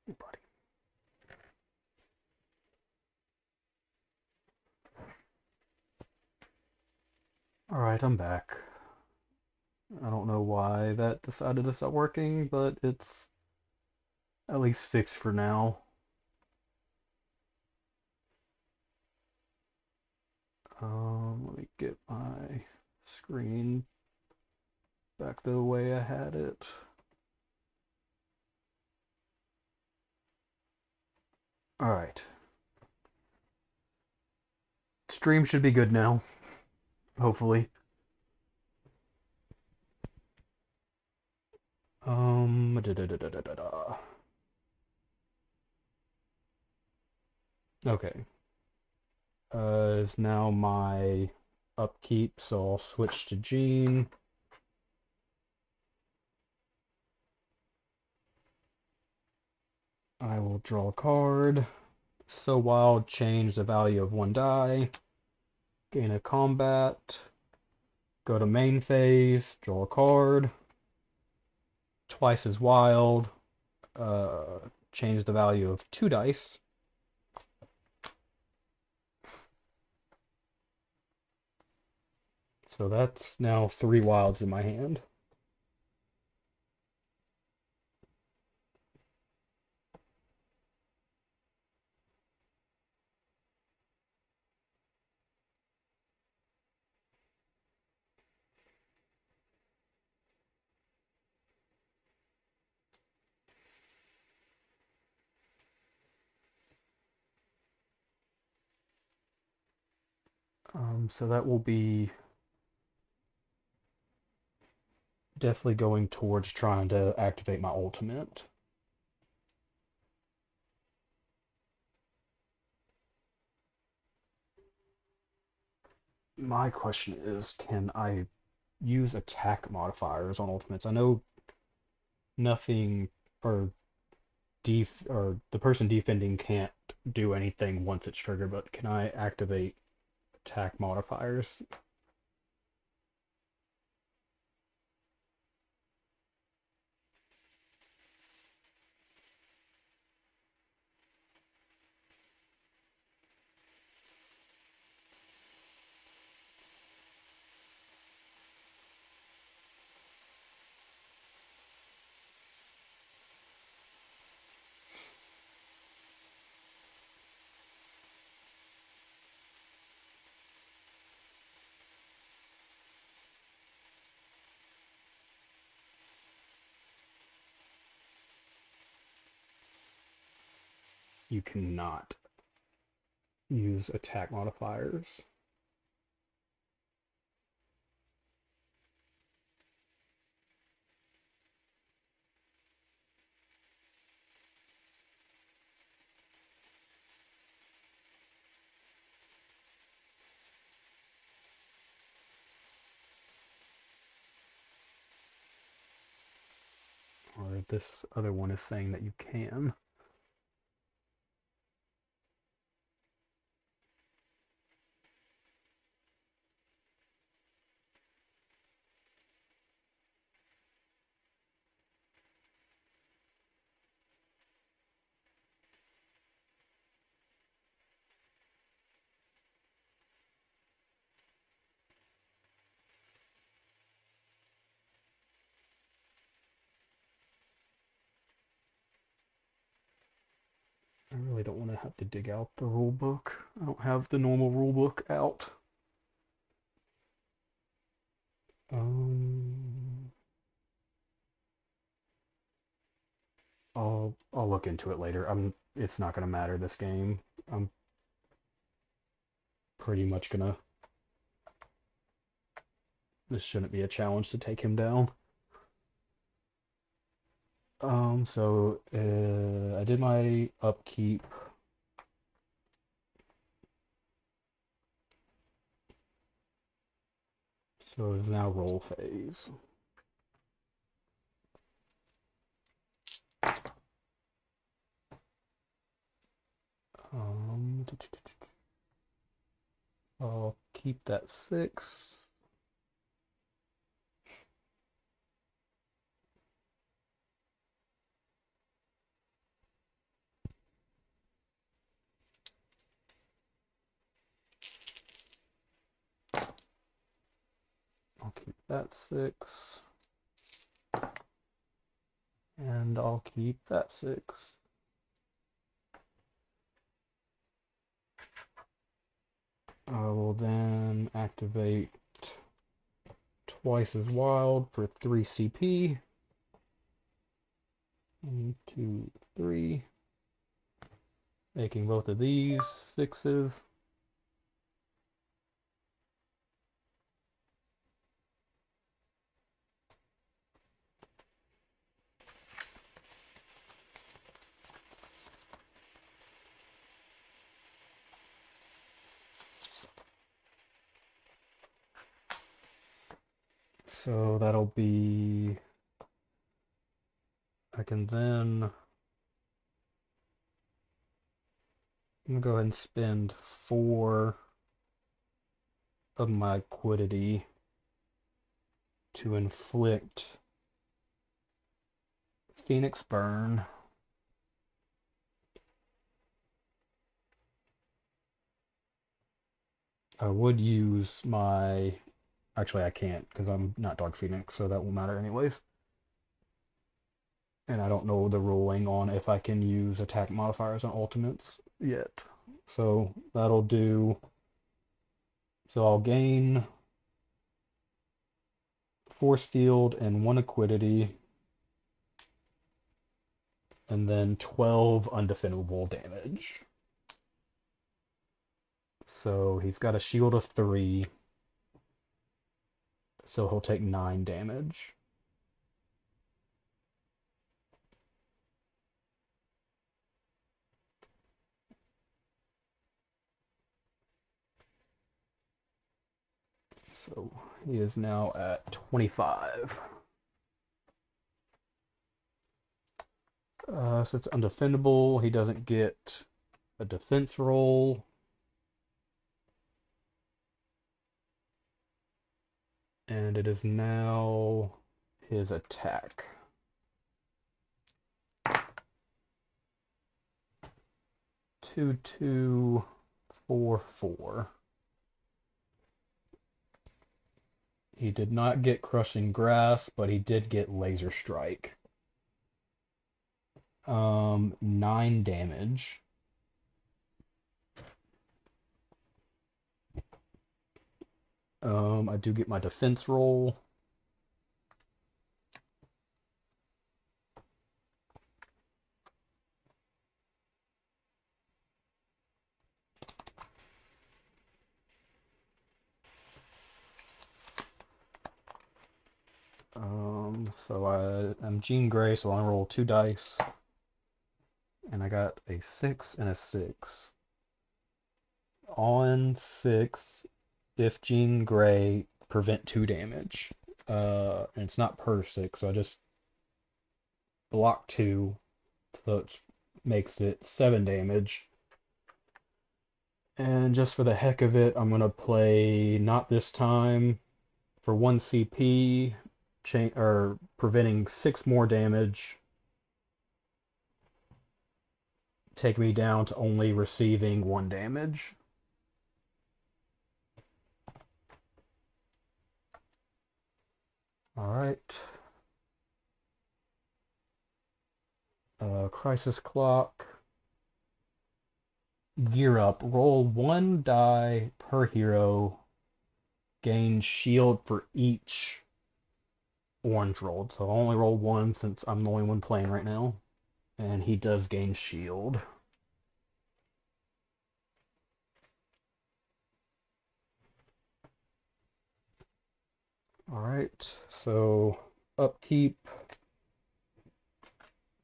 Hey, buddy. Alright, I'm back. I don't know why that decided to stop working, but it's at least fixed for now. Let me get my screen back the way I had it. Alright. Stream should be good now, hopefully. Da. Okay. Is now my upkeep, so I'll switch to Gene. I will draw a card. So wild, change the value of one die. Gain a combat. Go to main phase, draw a card. Twice as wild. Change the value of two dice. So that's now three wilds in my hand. So that will be definitely going towards trying to activate my ultimate. My question is, can I use attack modifiers on ultimates? I know nothing or the person defending can't do anything once it's triggered, but can I activate attack modifiers? You cannot use attack modifiers. Or this other one is saying that you can. I really don't want to have to dig out the rule book. I don't have the normal rule book out. Um, I'll look into it later. It's not gonna matter this game. I'm pretty much gonna. This shouldn't be a challenge to take him down. So I did my upkeep. So it's now roll phase. Um, I'll keep that 6. I'll keep that 6. And I'll keep that 6. I will then activate twice as wild for 3 CP. 1, 2, 3. Making both of these 6s. So that'll be. I can then. I'm gonna go ahead and spend 4 of my quiddity to inflict Phoenix Burn. I would use my. Actually, I can't because I'm not Dark Phoenix, so that won't matter anyways. And I don't know the ruling on if I can use attack modifiers on ultimates yet. So that'll do. So I'll gain Force Field and 1 Equidity, and then 12 undefendable damage. So he's got a shield of 3, so he'll take 9 damage. So he is now at 25. So it's undefendable. He doesn't get a defense roll. And it is now his attack. 2, 2, 4, 4. He did not get Crushing Grass, but he did get Laser Strike. 9 damage. I do get my defense roll. I'm Jean Grey, so I roll 2 dice, and I got a 6 and a 6. On 6, if Jean Grey, prevent 2 damage. And it's not per 6, so I just block 2, so it makes it 7 damage. And just for the heck of it, I'm gonna play Not This Time for 1 CP, or preventing 6 more damage. Take me down to only receiving 1 damage. Alright. Crisis Clock. Gear up. Roll 1 die per hero. Gain shield for each orange rolled. So I'll only roll 1 since I'm the only one playing right now. And he does gain shield. Alright, so upkeep.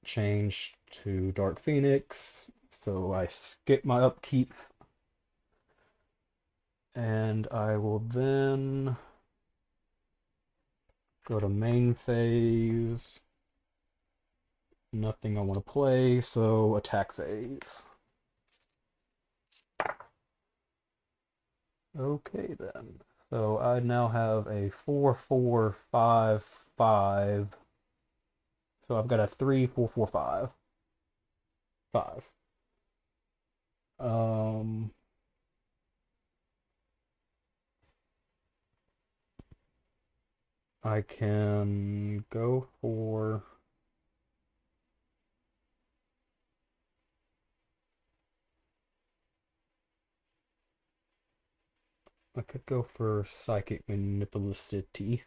Change to Dark Phoenix. So I skip my upkeep. And I will then go to main phase. Nothing I want to play, so attack phase. Okay then. So I now have a 4, 4, 5, 5. So I've got a 3, 4, 4, 5. 5. Um, I can go for. I could go for Psychic Manipulacity.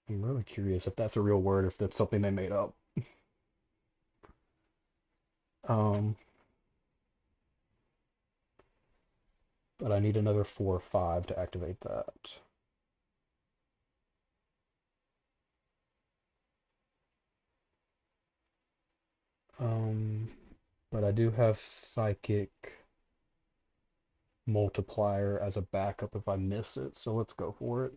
I'm really curious if that's a real word, if that's something they made up. Um, but I need another 4 or 5 to activate that. Um, but I do have Psychic Multiplier as a backup if I miss it, so let's go for it.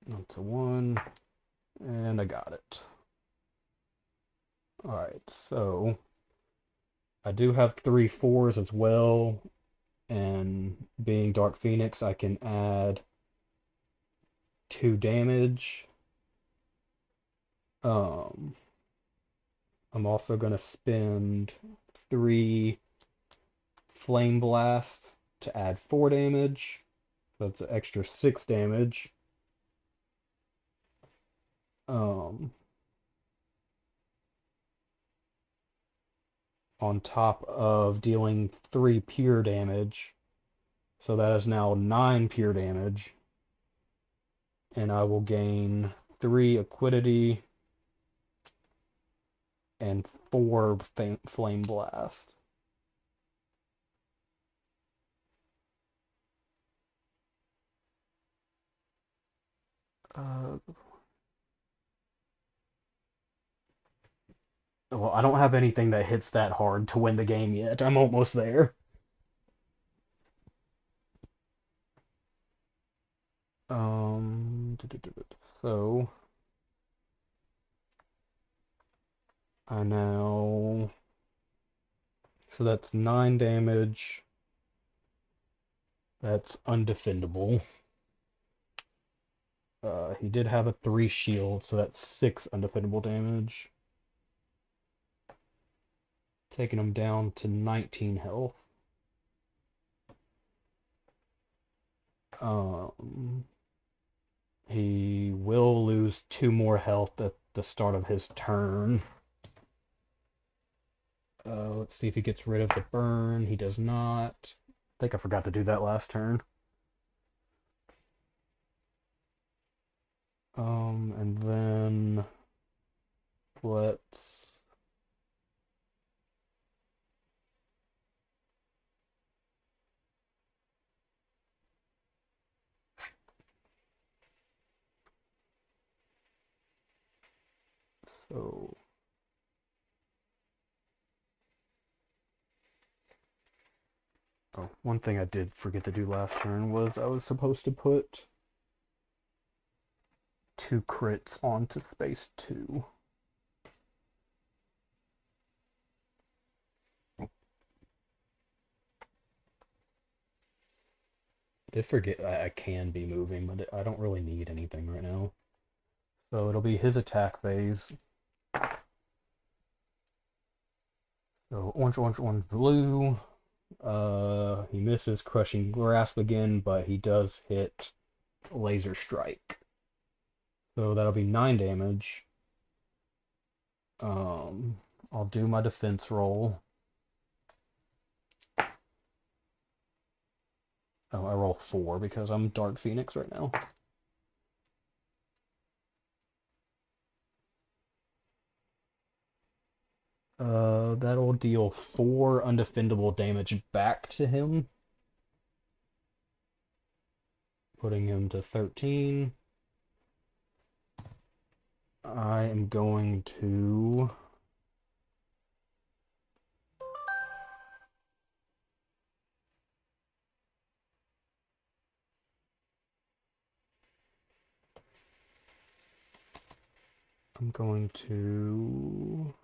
That's a 1, and I got it. Alright, so I do have 3 4s as well, and being Dark Phoenix, I can add 2 damage. Um, I'm also going to spend 3 Flame Blasts to add 4 damage. So that's an extra 6 damage. Um, on top of dealing 3 pure damage. So that is now 9 pure damage. and I will gain 3 Acuity and 4 Flame Blast. Uh, well, I don't have anything that hits that hard to win the game yet. I'm almost there. So I now, so that's 9 damage. That's undefendable. He did have a 3 shield, so that's 6 undefendable damage. Taking him down to 19 health. Um, he will lose 2 more health at the start of his turn. Let's see if he gets rid of the burn. He does not. I think I forgot to do that last turn. And then let's. So. Oh, one thing I did forget to do last turn was I was supposed to put 2 crits onto space 2. Did forget I can be moving, but I don't really need anything right now. So it'll be his attack phase. So orange, orange, orange, blue. He misses Crushing Grasp again, but he does hit Laser Strike. So that'll be 9 damage. Um, I'll do my defense roll. Oh, I roll 4 because I'm Dark Phoenix right now. That'll deal 4 undefendable damage back to him, putting him to 13. I am going to I'm going to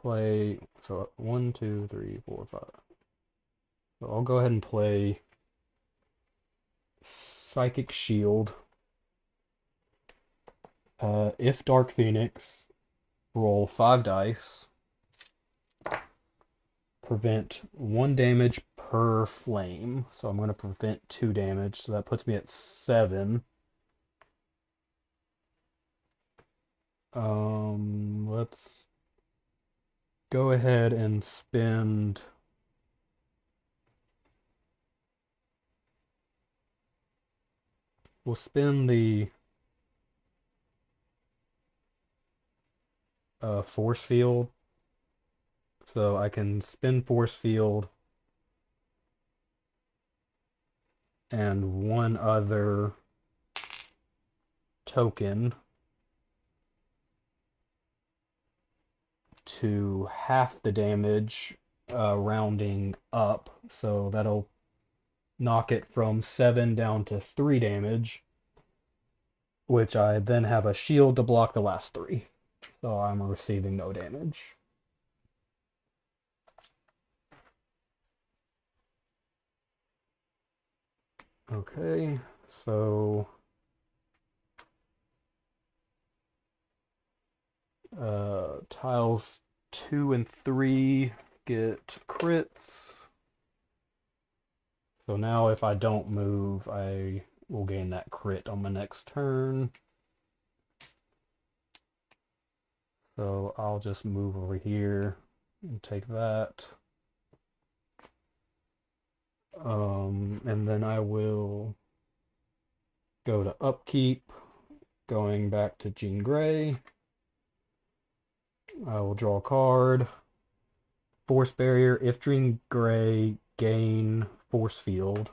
play, so 1, 2, 3, 4, 5. So I'll go ahead and play Psychic Shield. If Dark Phoenix, roll 5 dice, prevent 1 damage per flame. So I'm going to prevent 2 damage, so that puts me at 7. Let's go ahead and spend. We'll spend the force field, so I can spend force field and one other token to half the damage, rounding up. So that'll knock it from 7 down to 3 damage, which I then have a shield to block the last 3. So I'm receiving no damage. Okay, so tiles 2 and 3 get crits. So now if I don't move, I will gain that crit on my next turn. So I'll just move over here And take that. And then I will go to upkeep, going back to Jean Grey. I will draw a card. Force Barrier. If Jean Grey, gain Force Field.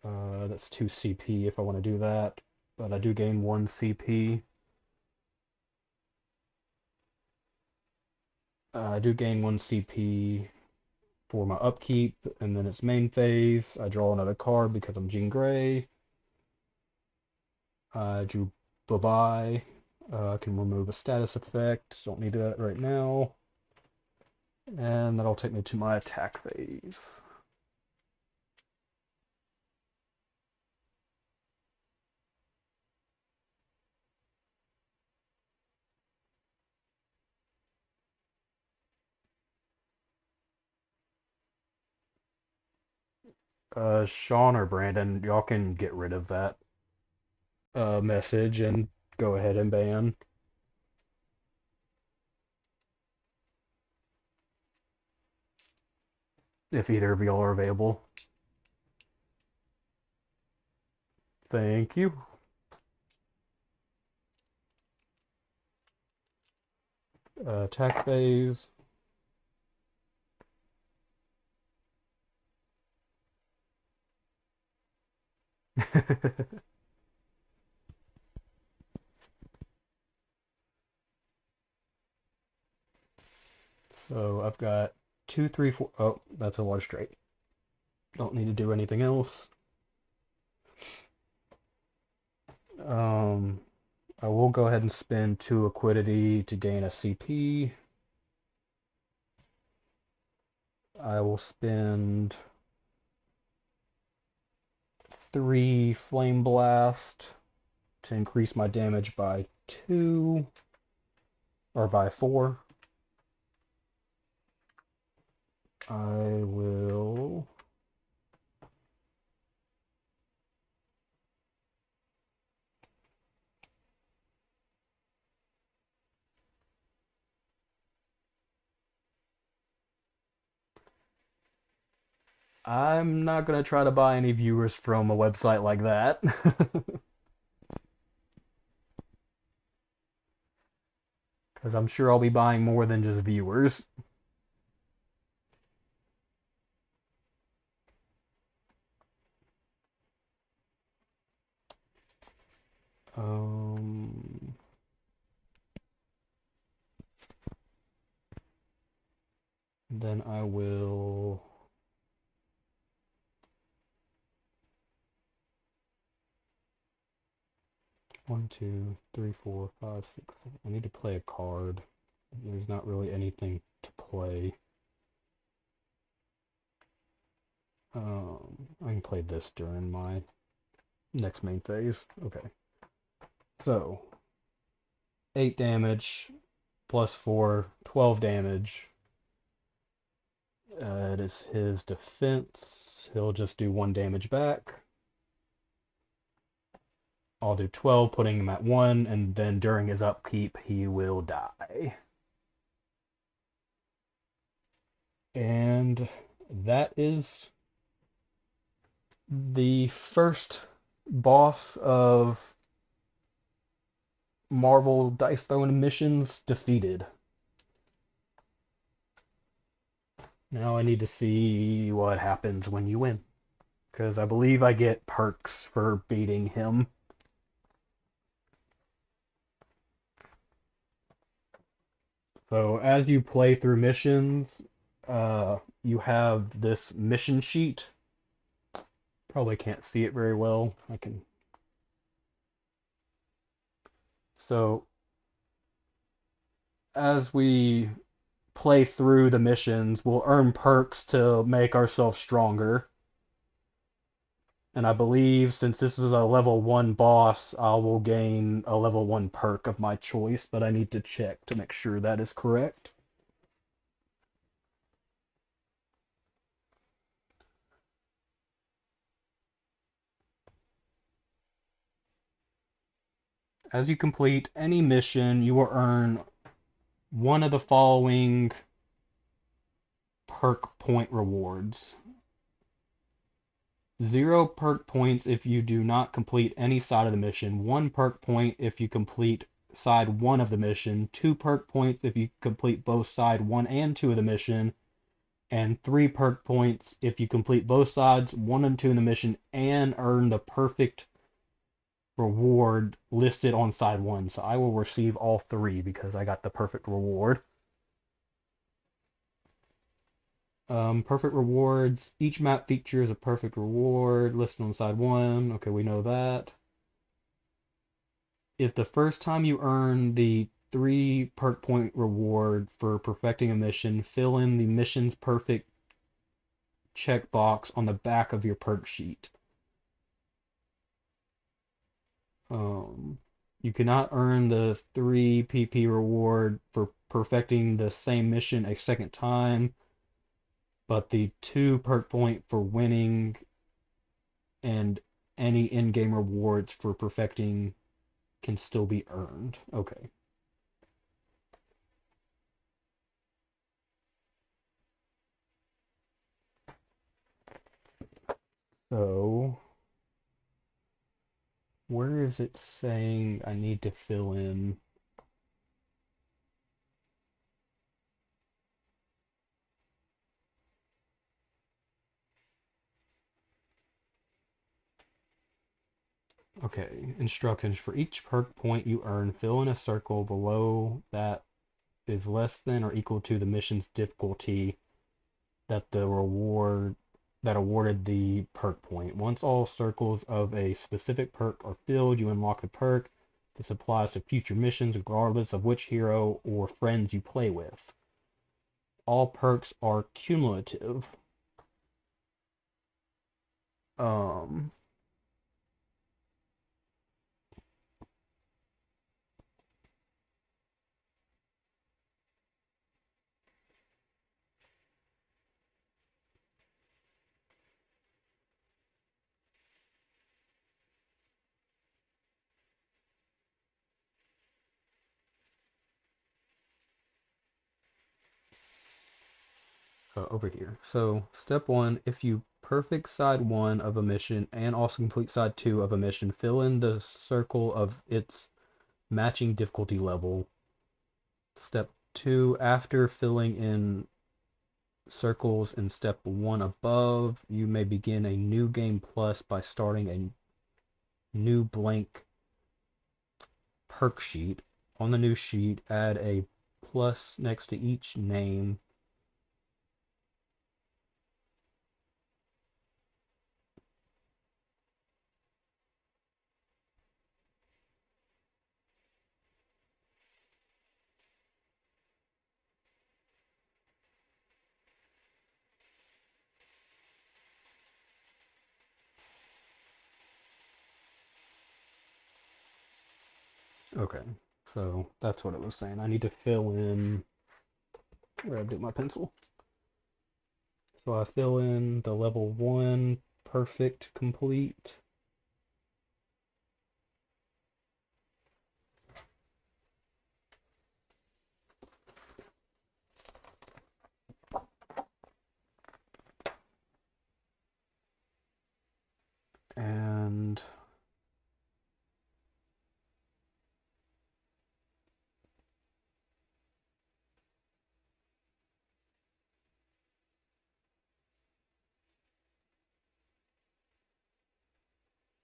That's 2 CP if I want to do that, but I do gain 1 CP. I do gain 1 CP for my upkeep, and then its main phase. I draw another card because I'm Jean Grey. I drew bye-bye. I can remove a status effect. Don't need that right now. And that'll take me to my attack phase. Sean or Brandon, y'all can get rid of that message and go ahead and ban if either of y'all are available. Thank you. Attack phase. So I've got 2, 3, 4. Oh, that's a water straight. Don't need to do anything else. Um, I will go ahead and spend 2 liquidity to gain a CP. I will spend 3 Flame Blast to increase my damage by 2 or by 4. I will I'm not gonna try to buy any viewers from a website like that. Because I'm sure I'll be buying more than just viewers. Um, then I will 1, 2, 3, 4, 5, 6, 7. I need to play a card. There's not really anything to play. I can play this during my next main phase. Okay. So, 8 damage, plus 4, 12 damage. It is his defense. He'll just do 1 damage back. I'll do 12, putting him at 1, and then during his upkeep, he will die. And that is the first boss of Marvel Dice Throwing Missions defeated. Now I need to see what happens when you win. Because I believe I get perks for beating him. So as you play through missions, you have this mission sheet. Probably can't see it very well. I can. So as we play through the missions, we'll earn perks to make ourselves stronger. And I believe since this is a level 1 boss, I will gain a level 1 perk of my choice, but I need to check to make sure that is correct. As you complete any mission, you will earn one of the following perk point rewards. 0 perk points if you do not complete any side of the mission. 1 perk point if you complete side 1 of the mission. 2 perk points if you complete both side 1 and 2 of the mission. And 3 perk points if you complete both sides 1 and 2 in the mission and earn the perfect reward listed on side 1. So I will receive all 3 because I got the perfect reward. Perfect rewards. Each map features a perfect reward listed on side 1. Okay, we know that. If the first time you earn the 3 perk point reward for perfecting a mission, fill in the mission's perfect checkbox on the back of your perk sheet. Um, you cannot earn the 3 PP reward for perfecting the same mission a second time, but the 2 perk point for winning and any in-game rewards for perfecting can still be earned. Okay. So, where is it saying I need to fill in? Okay, instructions. For each perk point you earn, fill in a circle below that is less than or equal to the mission's difficulty that the reward that awarded the perk point. Once all circles of a specific perk are filled, you unlock the perk. This applies to future missions regardless of which hero or friends you play with. All perks are cumulative. Um, over here. So, step 1, if you perfect side 1 of a mission and also complete side 2 of a mission, fill in the circle of its matching difficulty level. Step 2, after filling in circles in step 1 above, you may begin a new game plus by starting a new blank perk sheet. On the new sheet, add a plus next to each name. Okay, so that's what it was saying. I need to fill in where I did my pencil. So I fill in the level 1 perfect complete. And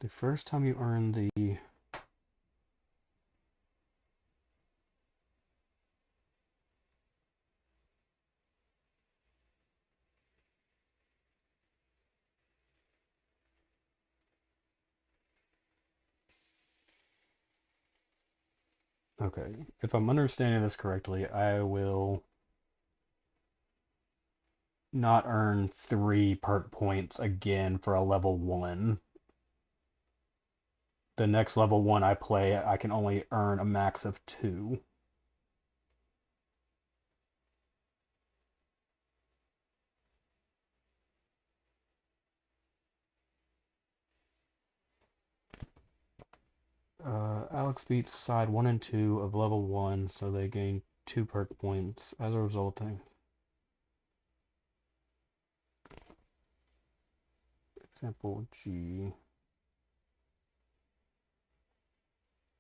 the first time you earn the Okay, if I'm understanding this correctly, I will not earn 3 perk points again for a level 1. The next level 1 I play, I can only earn a max of 2. Alex beats side 1 and 2 of level 1, so they gain 2 perk points as a resulting. Example G.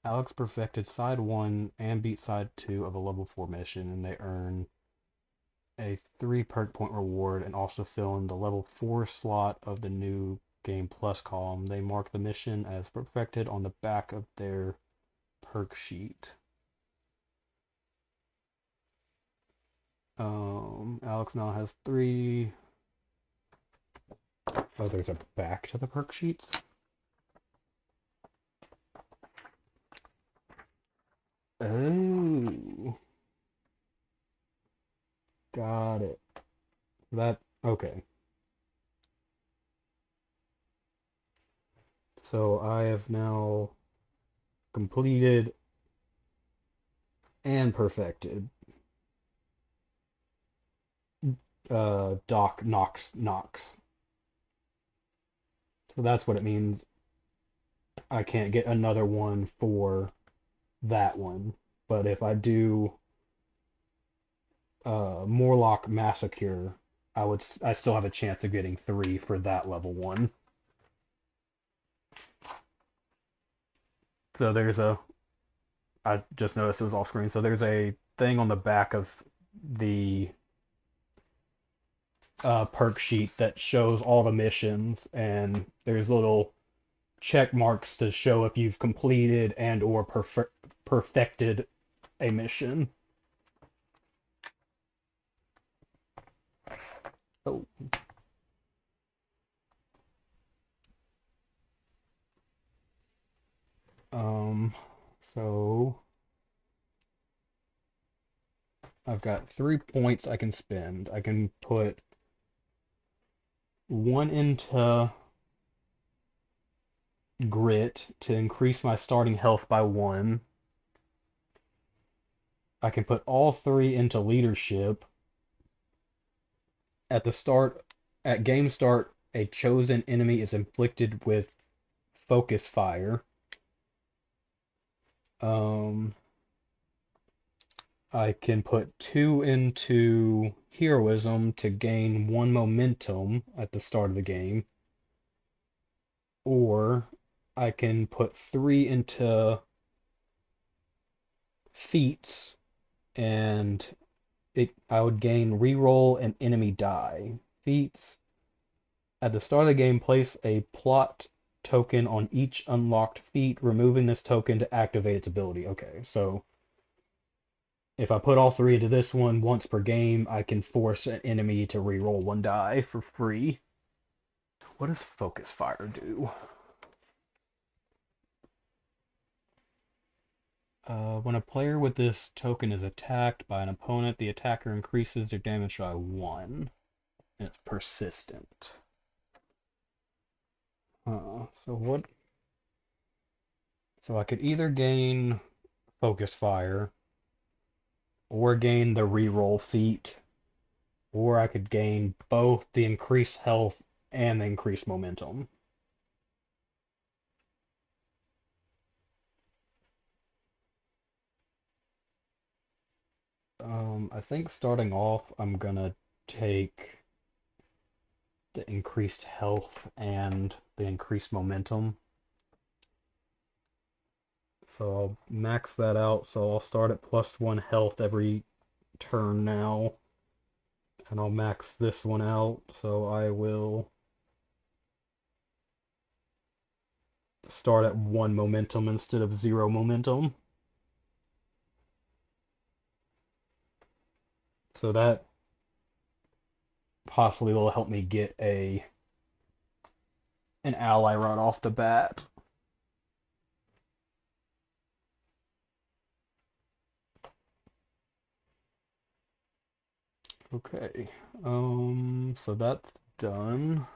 Alex perfected side 1 and beat side 2 of a level 4 mission, and they earn a 3 perk point reward and also fill in the level 4 slot of the new Game Plus column. They mark the mission as perfected on the back of their perk sheet. Alex now has 3. Oh, there's a back to the perk sheets. Oh, got it. Okay. So I have now completed and perfected Doc Knox. So that's what it means. I can't get another one for that one. But if I do Morlock Massacre, I still have a chance of getting 3 for that level 1. So I just noticed it was off screen. So there's a thing on the back of the perk sheet that shows all the missions, and there's little check marks to show if you've completed and or perfected a mission. Oh. Um, so I've got 3 points I can spend. I can put 1 into grit to increase my starting health by 1. I can put all 3 into leadership. At the start, at game start, a chosen enemy is inflicted with focus fire. Um, I can put 2 into heroism to gain 1 momentum at the start of the game, or I can put 3 into feats, and I would gain reroll an enemy die. Feats. At the start of the game, place a plot token on each unlocked feat, removing this token to activate its ability. Okay, so if I put all 3 into this one once per game, I can force an enemy to reroll 1 die for free. What does Focus Fire do? When a player with this token is attacked by an opponent, the attacker increases their damage by 1. And it's persistent. So what? So I could either gain Focus Fire, or gain the reroll feat, or I could gain both the increased health and the increased momentum. I think starting off, I'm gonna take the increased health and the increased momentum. So I'll max that out. So I'll start at +1 health every turn now. And I'll max this one out. So I will start at 1 momentum instead of 0 momentum. So that possibly will help me get an ally right off the bat. Okay, so that's done.